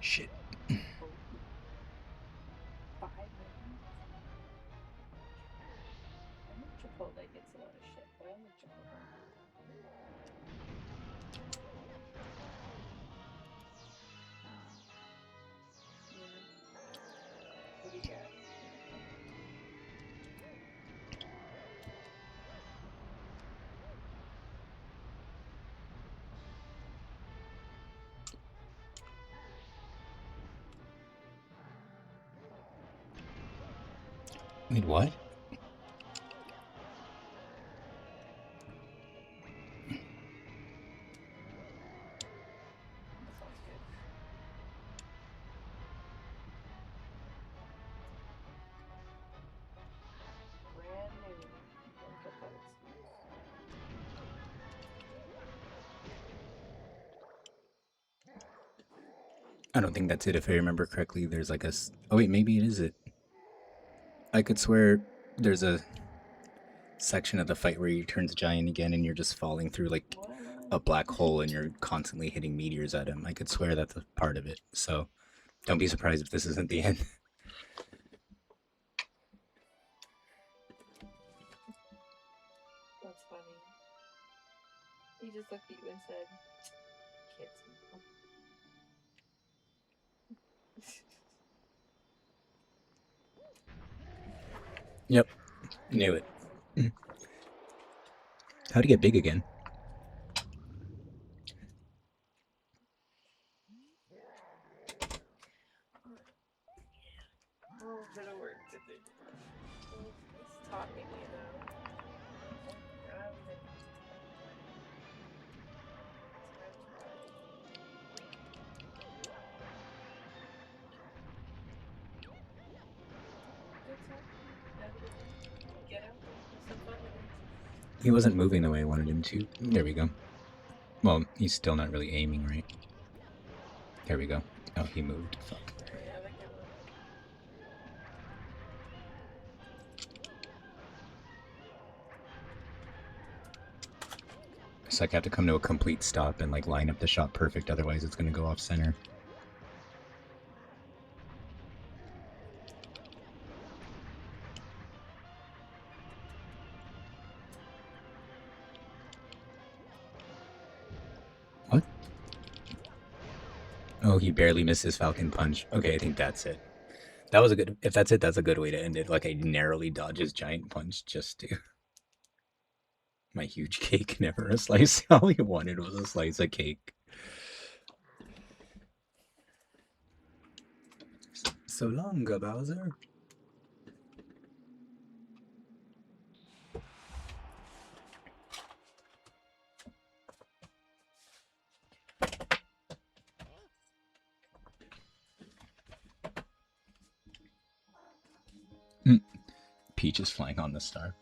Shit. Chipotle gets a lot of shit, but I like Chipotle. What do you got? Wait, what? I don't think that's it if I remember correctly. There's like oh wait, maybe it is it. I could swear there's a section of the fight where he turns giant again and you're just falling through like a black hole and you're constantly hitting meteors at him. I could swear that's a part of it. So don't be surprised if this isn't the end. That's funny. He just looked at you and said, kids. Yep. Knew it. How'd he get big again? Oh, bit of work to do. It's talking, you know. Get out there. Have some fun with it. He wasn't moving the way I wanted him to. There we go. Well, he's still not really aiming right. There we go. Oh, he moved. Fuck. Yeah, I like that one. It's like I have to come to a complete stop and like line up the shot perfect, otherwise it's gonna go off center. What? Oh, he barely missed his Falcon Punch. Okay, I think that's it. That was a good. If that's it, that's a good way to end it. Like I narrowly dodge his giant punch just to. My huge cake, never a slice. All he wanted was a slice of cake. So long, Bowser. Peach is flying on the star.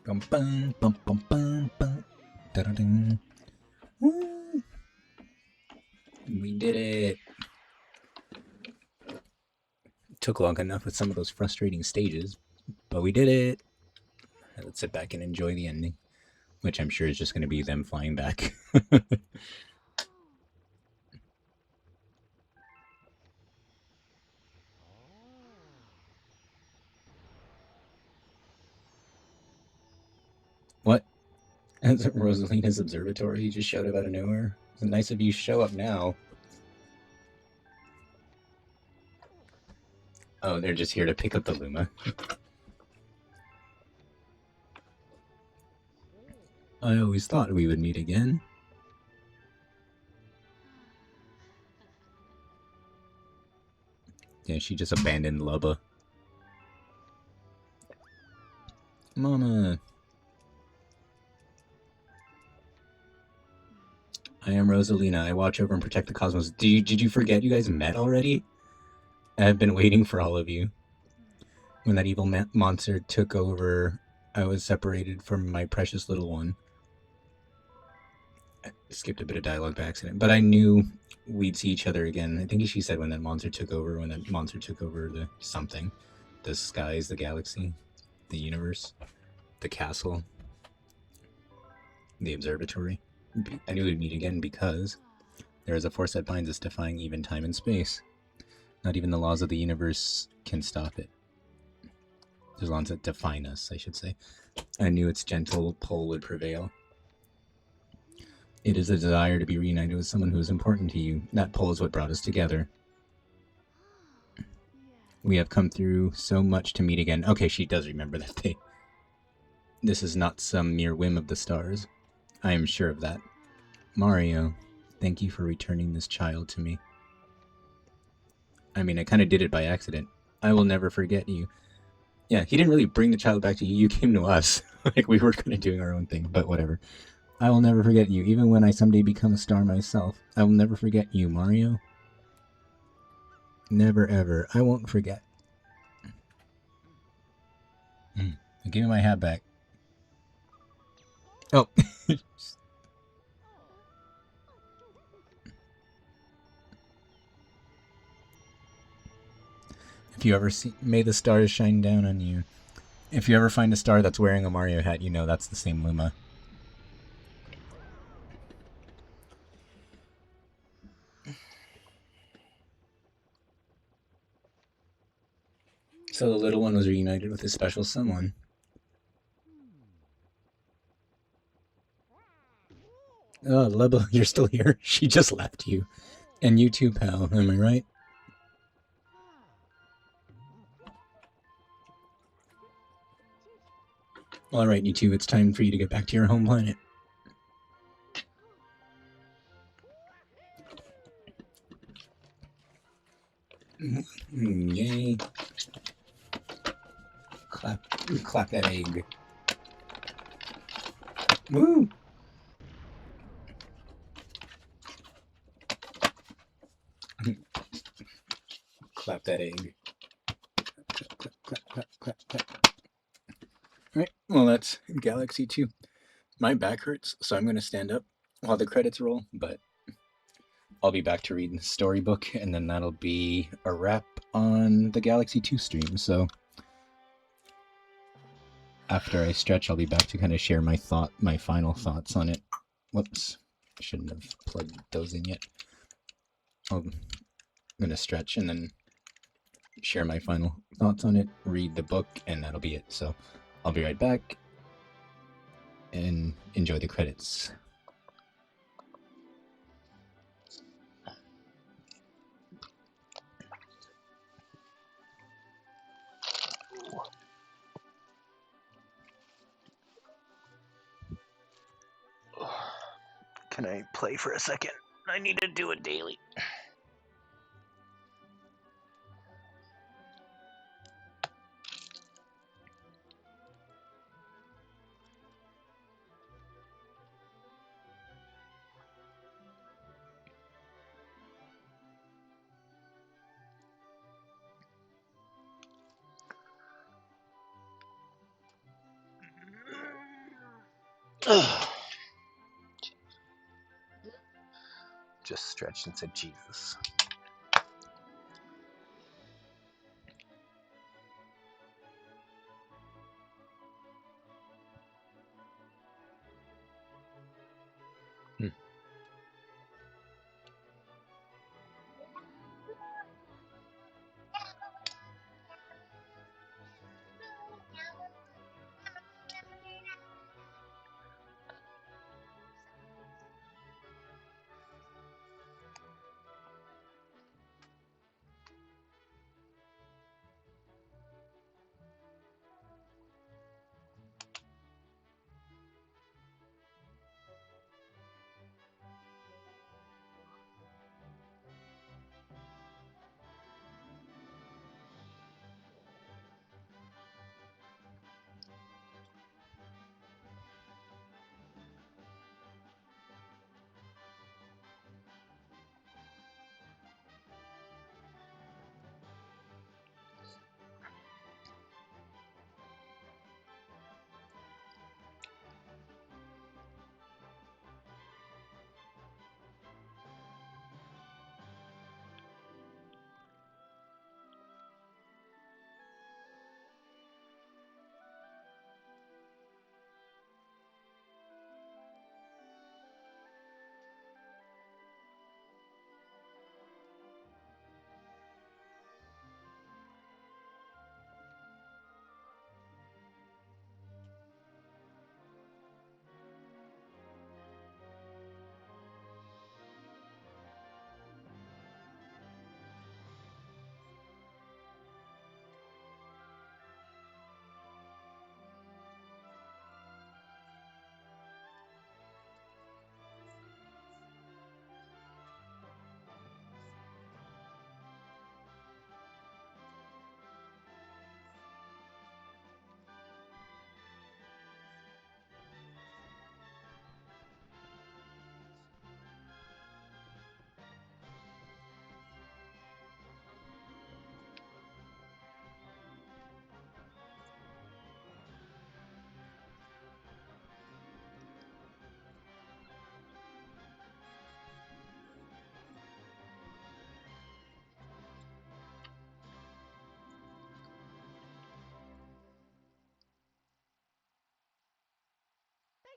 Bum bum bum bum bum bum. Da-da-ding. Woo! We did it. Took long enough with some of those frustrating stages, but we did it. Let's sit back and enjoy the ending, which I'm sure is just going to be them flying back. What? As Rosalina's observatory, you just showed up out of nowhere. It's nice of you to show up now. Oh, they're just here to pick up the Luma. I always thought we would meet again. Yeah, she just abandoned Lubba. Mama. I am Rosalina. I watch over and protect the cosmos. Did you forget you guys met already? I've been waiting for all of you. When that evil monster took over, I was separated from my precious little one. I skipped a bit of dialogue by accident, but I knew we'd see each other again. I think she said when that monster took over the something. The skies, the galaxy, the universe, the castle, the observatory. I knew we'd meet again because there is a force that binds us, defying even time and space. Not even the laws of the universe can stop it. There's laws that define us, I should say. I knew its gentle pull would prevail. It is a desire to be reunited with someone who is important to you. That pull is what brought us together. We have come through so much to meet again. Okay, she does remember that day. This is not some mere whim of the stars. I am sure of that. Mario, thank you for returning this child to me. I mean, I kind of did it by accident. I will never forget you. Yeah, he didn't really bring the child back to you. You came to us. Like, we were kind of doing our own thing, but whatever. I will never forget you, even when I someday become a star myself. I will never forget you, Mario. Never ever. I won't forget. Give me my hat back. Oh. If you ever see, may the stars shine down on you. If you ever find a star that's wearing a Mario hat, you know that's the same Luma. So the little one was reunited with a special someone. Oh, Leba, you're still here? She just left you. And you too, pal, am I right? Alright, you two, it's time for you to get back to your home planet. Yay. Clap that egg. Woo! Clap that egg. Clap. Alright, well that's Galaxy 2. My back hurts, so I'm going to stand up while the credits roll, but I'll be back to read the storybook, and then that'll be a wrap on the Galaxy 2 stream, so after I stretch, I'll be back to kind of share my final thoughts on it. Whoops, I shouldn't have plugged those in yet. I'm going to stretch and then share my final thoughts on it, read the book, and that'll be it. So I'll be right back, and enjoy the credits. Can I play for a second? I need to do it daily. Just stretched and said Jesus.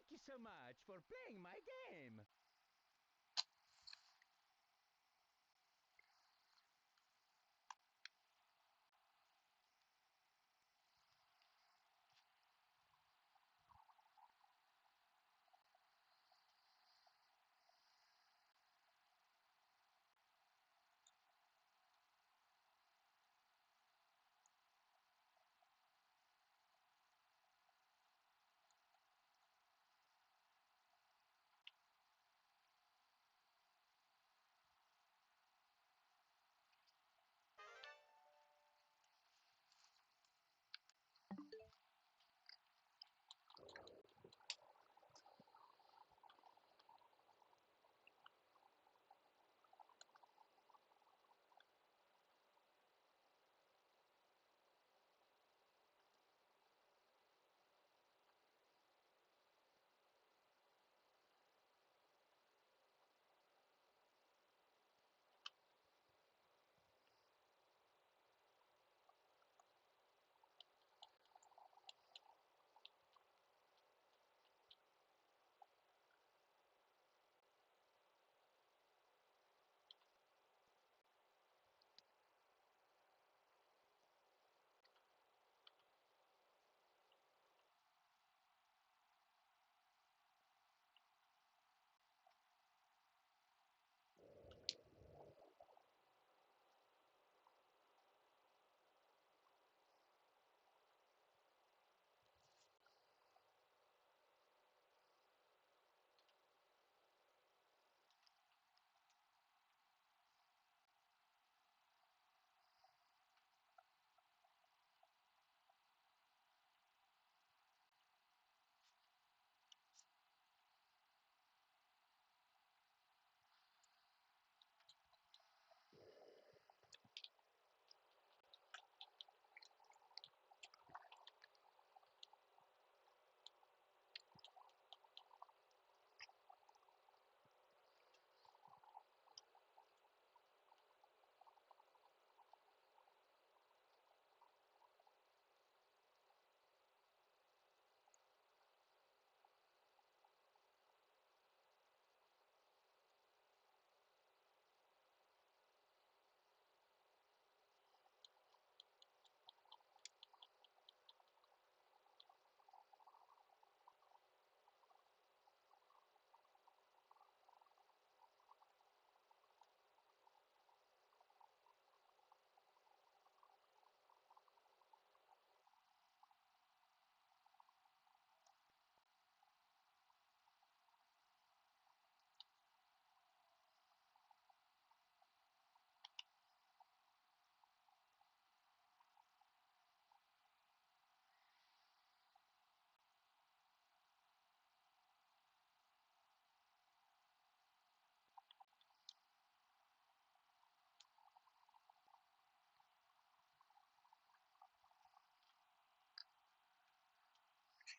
Thank you so much for playing my game.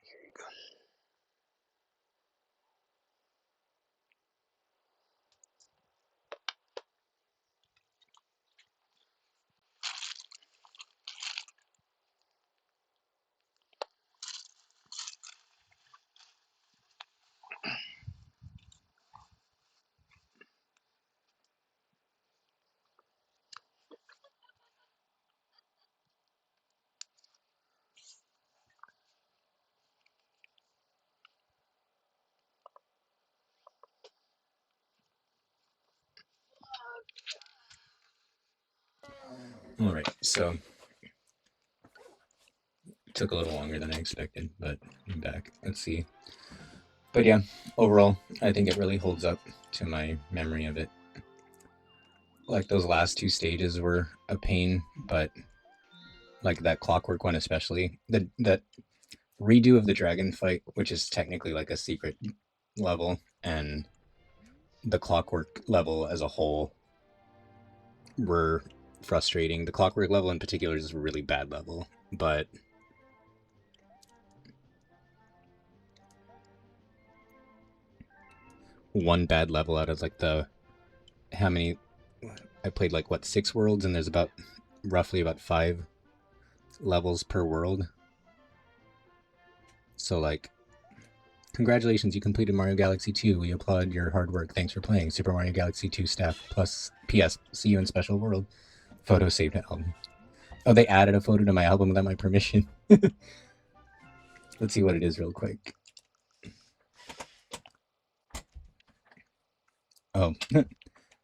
Here you go. All right, so it took a little longer than I expected, but I'm back. Let's see. But yeah, overall, I think it really holds up to my memory of it. Like those last two stages were a pain, but like that clockwork one especially, that redo of the dragon fight, which is technically like a secret level, and the clockwork level as a whole were frustrating. The clockwork level in particular is a really bad level, but one bad level out of like the how many I played, like what, 6 worlds, and there's about roughly about 5 levels per world. So like Congratulations, you completed Mario Galaxy 2. We applaud your hard work. Thanks for playing. Super Mario Galaxy 2 staff. Plus, P.S. See you in Special World. Photo saved at album. Oh, they added a photo to my album without my permission. Let's see what it is real quick. Oh,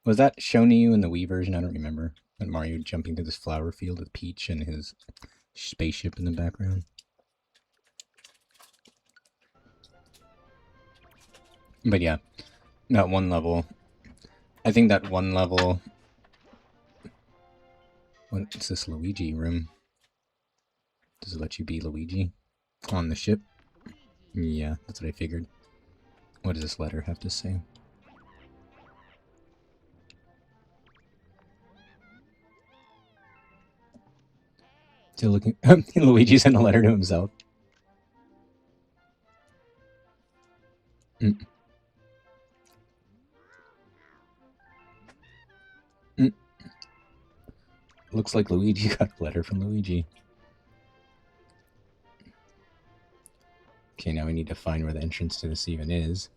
was that shown to you in the Wii version? I don't remember. And Mario jumping through this flower field with Peach and his spaceship in the background. But yeah, that one level. I think that one level. What's this Luigi room? Does it let you be Luigi on the ship? Yeah, that's what I figured. What does this letter have to say? Still looking. Luigi sent a letter to himself. Looks like Luigi got a letter from Luigi. Okay, now we need to find where the entrance to this even is.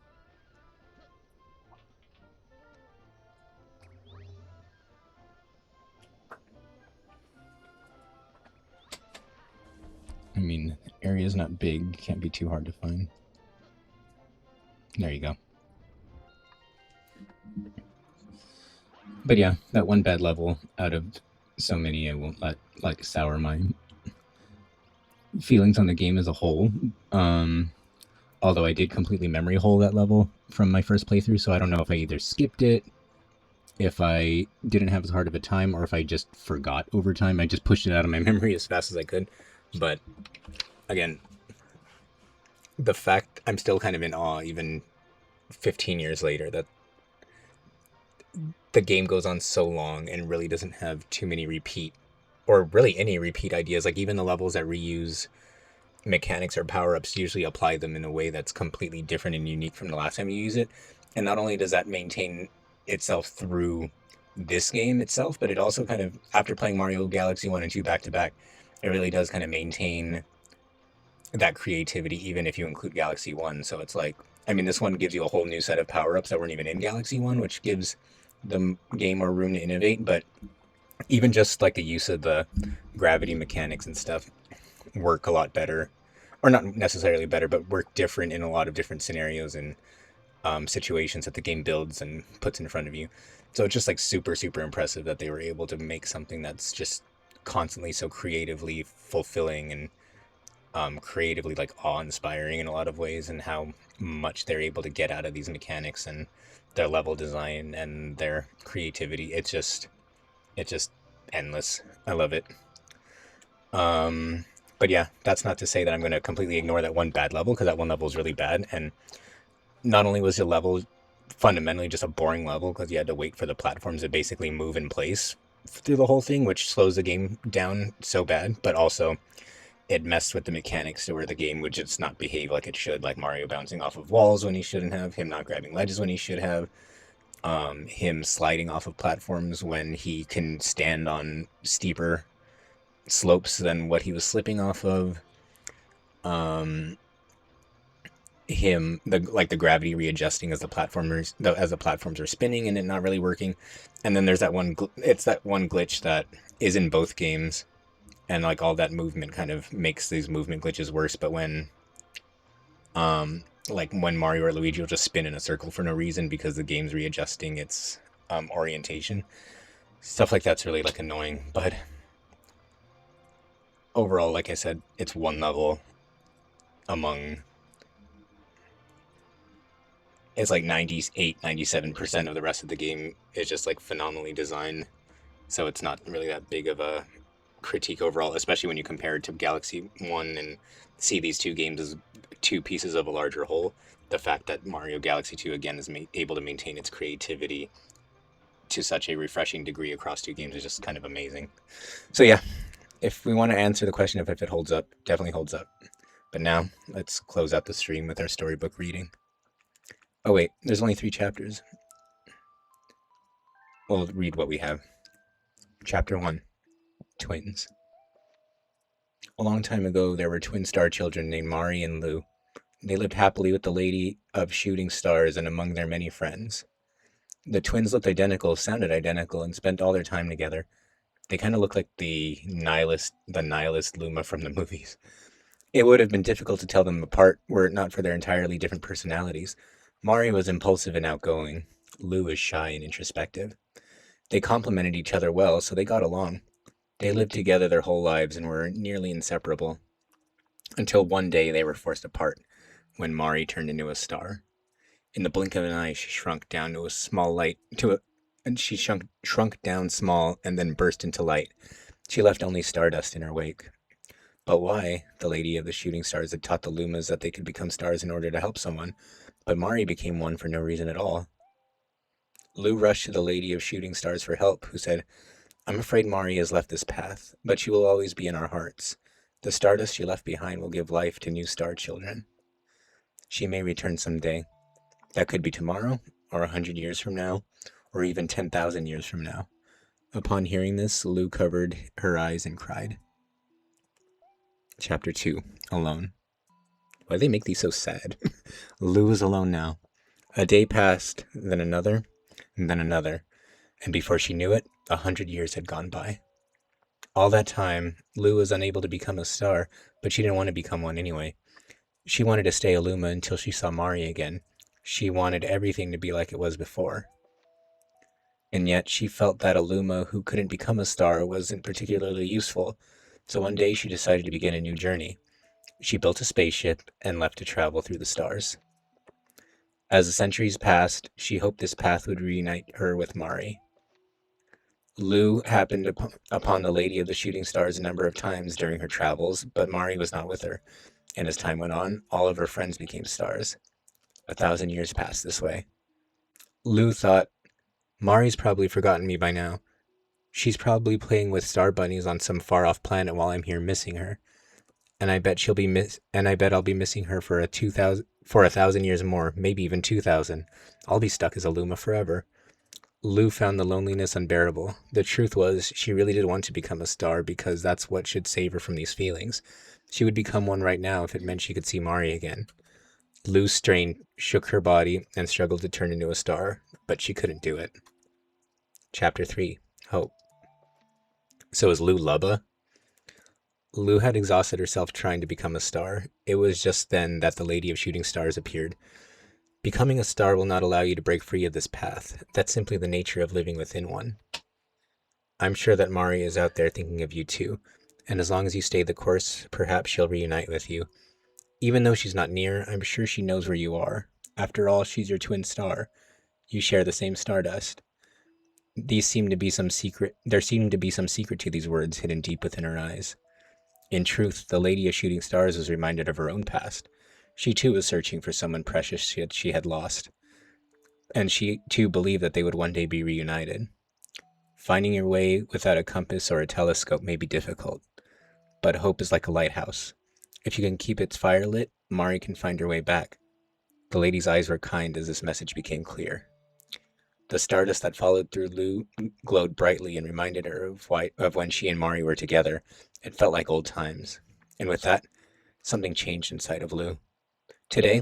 I mean, the area's not big, can't be too hard to find. There you go. But yeah, that one bad level out of so many, I won't let like sour my feelings on the game as a whole. Although I did completely memory hole that level from my first playthrough, so I don't know if I either skipped it, if I didn't have as hard of a time, or if I just forgot over time. I just pushed it out of my memory as fast as I could. But again, the fact I'm still kind of in awe, even 15 years later, that the game goes on so long and really doesn't have too many repeat, or really any repeat ideas. Like even the levels that reuse mechanics or power-ups usually apply them in a way that's completely different and unique from the last time you use it. And not only does that maintain itself through this game itself, but it also kind of, after playing Mario Galaxy 1 and 2 back to back, it really does kind of maintain that creativity even if you include Galaxy 1. So it's like, I mean, this one gives you a whole new set of power-ups that weren't even in Galaxy 1, which gives the game more room to innovate. But even just like the use of the gravity mechanics and stuff work a lot better, or not necessarily better, but work different in a lot of different scenarios and situations that the game builds and puts in front of you. So it's just like super, super impressive that they were able to make something that's just constantly so creatively fulfilling and creatively like awe-inspiring in a lot of ways, and how much they're able to get out of these mechanics and their level design and their creativity. It's just endless. I love it. But yeah, that's not to say that I'm going to completely ignore that one bad level, because that one level is really bad. And not only was the level fundamentally just a boring level, because you had to wait for the platforms to basically move in place through the whole thing, which slows the game down so bad, but also it messed with the mechanics to where the game would just not behave like it should, like Mario bouncing off of walls when he shouldn't have, him not grabbing ledges when he should have, him sliding off of platforms when he can stand on steeper slopes than what he was slipping off of, the gravity readjusting as the platforms are spinning and it not really working. And then there's that one glitch that is in both games, and like all that movement kind of makes these movement glitches worse. But when Mario or Luigi will just spin in a circle for no reason because the game's readjusting its orientation, stuff like that's really like annoying. But overall, like I said, it's one level among, it's like 97% of the rest of the game is just like phenomenally designed. So it's not really that big of a critique overall, especially when you compare it to Galaxy 1 and see these two games as two pieces of a larger whole. The fact that Mario Galaxy 2 again is able to maintain its creativity to such a refreshing degree across two games is just kind of amazing. So yeah, if we want to answer the question of if it holds up, definitely holds up. But now let's close out the stream with our storybook reading. Oh wait, there's only 3 chapters. We'll read what we have. Chapter 1. Twins. A long time ago, there were twin star children named Mari and Lu. They lived happily with the Lady of Shooting Stars and among their many friends. The twins looked identical, sounded identical, and spent all their time together. They kind of look like the nihilist Luma from the movies. It would have been difficult to tell them apart were it not for their entirely different personalities. Mari was impulsive and outgoing. Lou was shy and introspective. They complemented each other well, so they got along. They lived together their whole lives and were nearly inseparable. Until one day they were forced apart, when Mari turned into a star. In the blink of an eye, she shrunk down to a small light, and she shrunk down small and then burst into light. She left only stardust in her wake. But why? The Lady of the Shooting Stars had taught the Lumas that they could become stars in order to help someone, but Mari became one for no reason at all. Lou rushed to the Lady of Shooting Stars for help, who said, "I'm afraid Mari has left this path, but she will always be in our hearts. The stardust she left behind will give life to new star children. She may return someday. That could be tomorrow, or 100 years from now, or even 10,000 years from now." Upon hearing this, Lou covered her eyes and cried. Chapter 2. Alone. Why do they make these so sad? Lou is alone now. A day passed, then another, and then another, and before she knew it, 100 years had gone by. All that time, Lou was unable to become a star, but she didn't want to become one anyway. She wanted to stay a Luma until she saw Mari again. She wanted everything to be like it was before. And yet, she felt that a Luma who couldn't become a star wasn't particularly useful, so one day she decided to begin a new journey. She built a spaceship and left to travel through the stars. As the centuries passed, she hoped this path would reunite her with Mari. Lou happened upon the Lady of the Shooting Stars a number of times during her travels, but Mari was not with her, and as time went on, all of her friends became stars. 1,000 years passed this way. Lou thought, Mari's probably forgotten me by now. She's probably playing with star bunnies on some far-off planet while I'm here missing her. And I bet I'll be missing her for 1,000 years more, maybe even 2,000. I'll be stuck as a Luma forever. Lou found the loneliness unbearable. The truth was, she really did want to become a star because that's what should save her from these feelings. She would become one right now if it meant she could see Mari again. Lou strained, shook her body, and struggled to turn into a star, but she couldn't do it. Chapter 3. Hope. So is Lou Lubba? Lou had exhausted herself trying to become a star. It was just then that the Lady of Shooting Stars appeared. Becoming a star will not allow you to break free of this path. That's simply the nature of living within one. I'm sure that Mari is out there thinking of you too, and as long as you stay the course, perhaps she'll reunite with you. Even though she's not near, I'm sure she knows where you are. After all, she's your twin star. You share the same stardust. There seemed to be some secret to these words hidden deep within her eyes. In truth, the Lady of Shooting Stars was reminded of her own past. She too was searching for someone precious she had lost, and she too believed that they would one day be reunited. Finding your way without a compass or a telescope may be difficult, but hope is like a lighthouse. If you can keep its fire lit, Mari can find her way back. The lady's eyes were kind as this message became clear. The stardust that followed through Lou glowed brightly and reminded her of when she and Mari were together. It felt like old times. And with that, something changed inside of Lou. Today,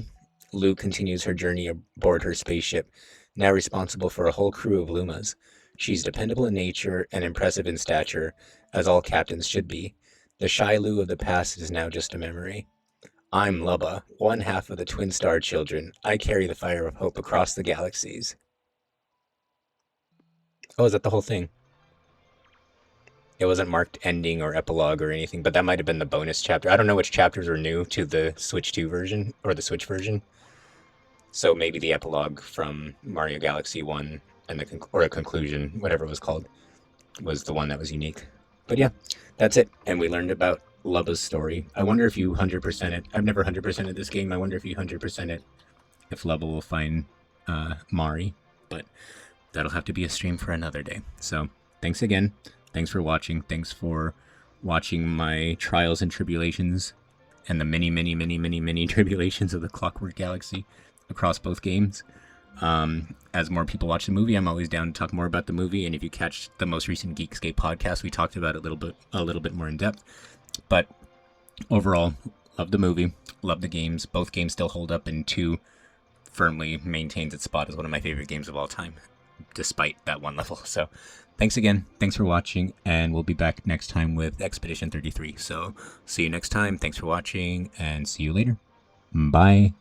Lou continues her journey aboard her spaceship, now responsible for a whole crew of Lumas. She's dependable in nature and impressive in stature, as all captains should be. The shy Lou of the past is now just a memory. I'm Lubba, one half of the Twin Star Children. I carry the fire of hope across the galaxies. Oh, is that the whole thing? It wasn't marked ending or epilogue or anything, but that might have been the bonus chapter. I don't know which chapters were new to the Switch 2 version, or the Switch version. So maybe the epilogue from Mario Galaxy 1 and or a conclusion, whatever it was called, was the one that was unique. But yeah, that's it. And we learned about Lubba's story. I wonder if you 100% it. I've never 100%ed this game. I wonder if you 100% it, if Lubba will find Mari. But that'll have to be a stream for another day. So thanks again. Thanks for watching. Thanks for watching my trials and tribulations and the many tribulations of the Clockwork Galaxy across both games. As more people watch the movie, I'm always down to talk more about the movie. And if you catch the most recent Geekscape podcast, we talked about it a little bit more in depth. But overall, Love the movie. Love the games. Both games still hold up, and 2 firmly maintains its spot as one of my favorite games of all time, despite that one level. So thanks again. Thanks for watching, and we'll be back next time with Expedition 33. So see you next time. Thanks for watching, and see you later. Bye.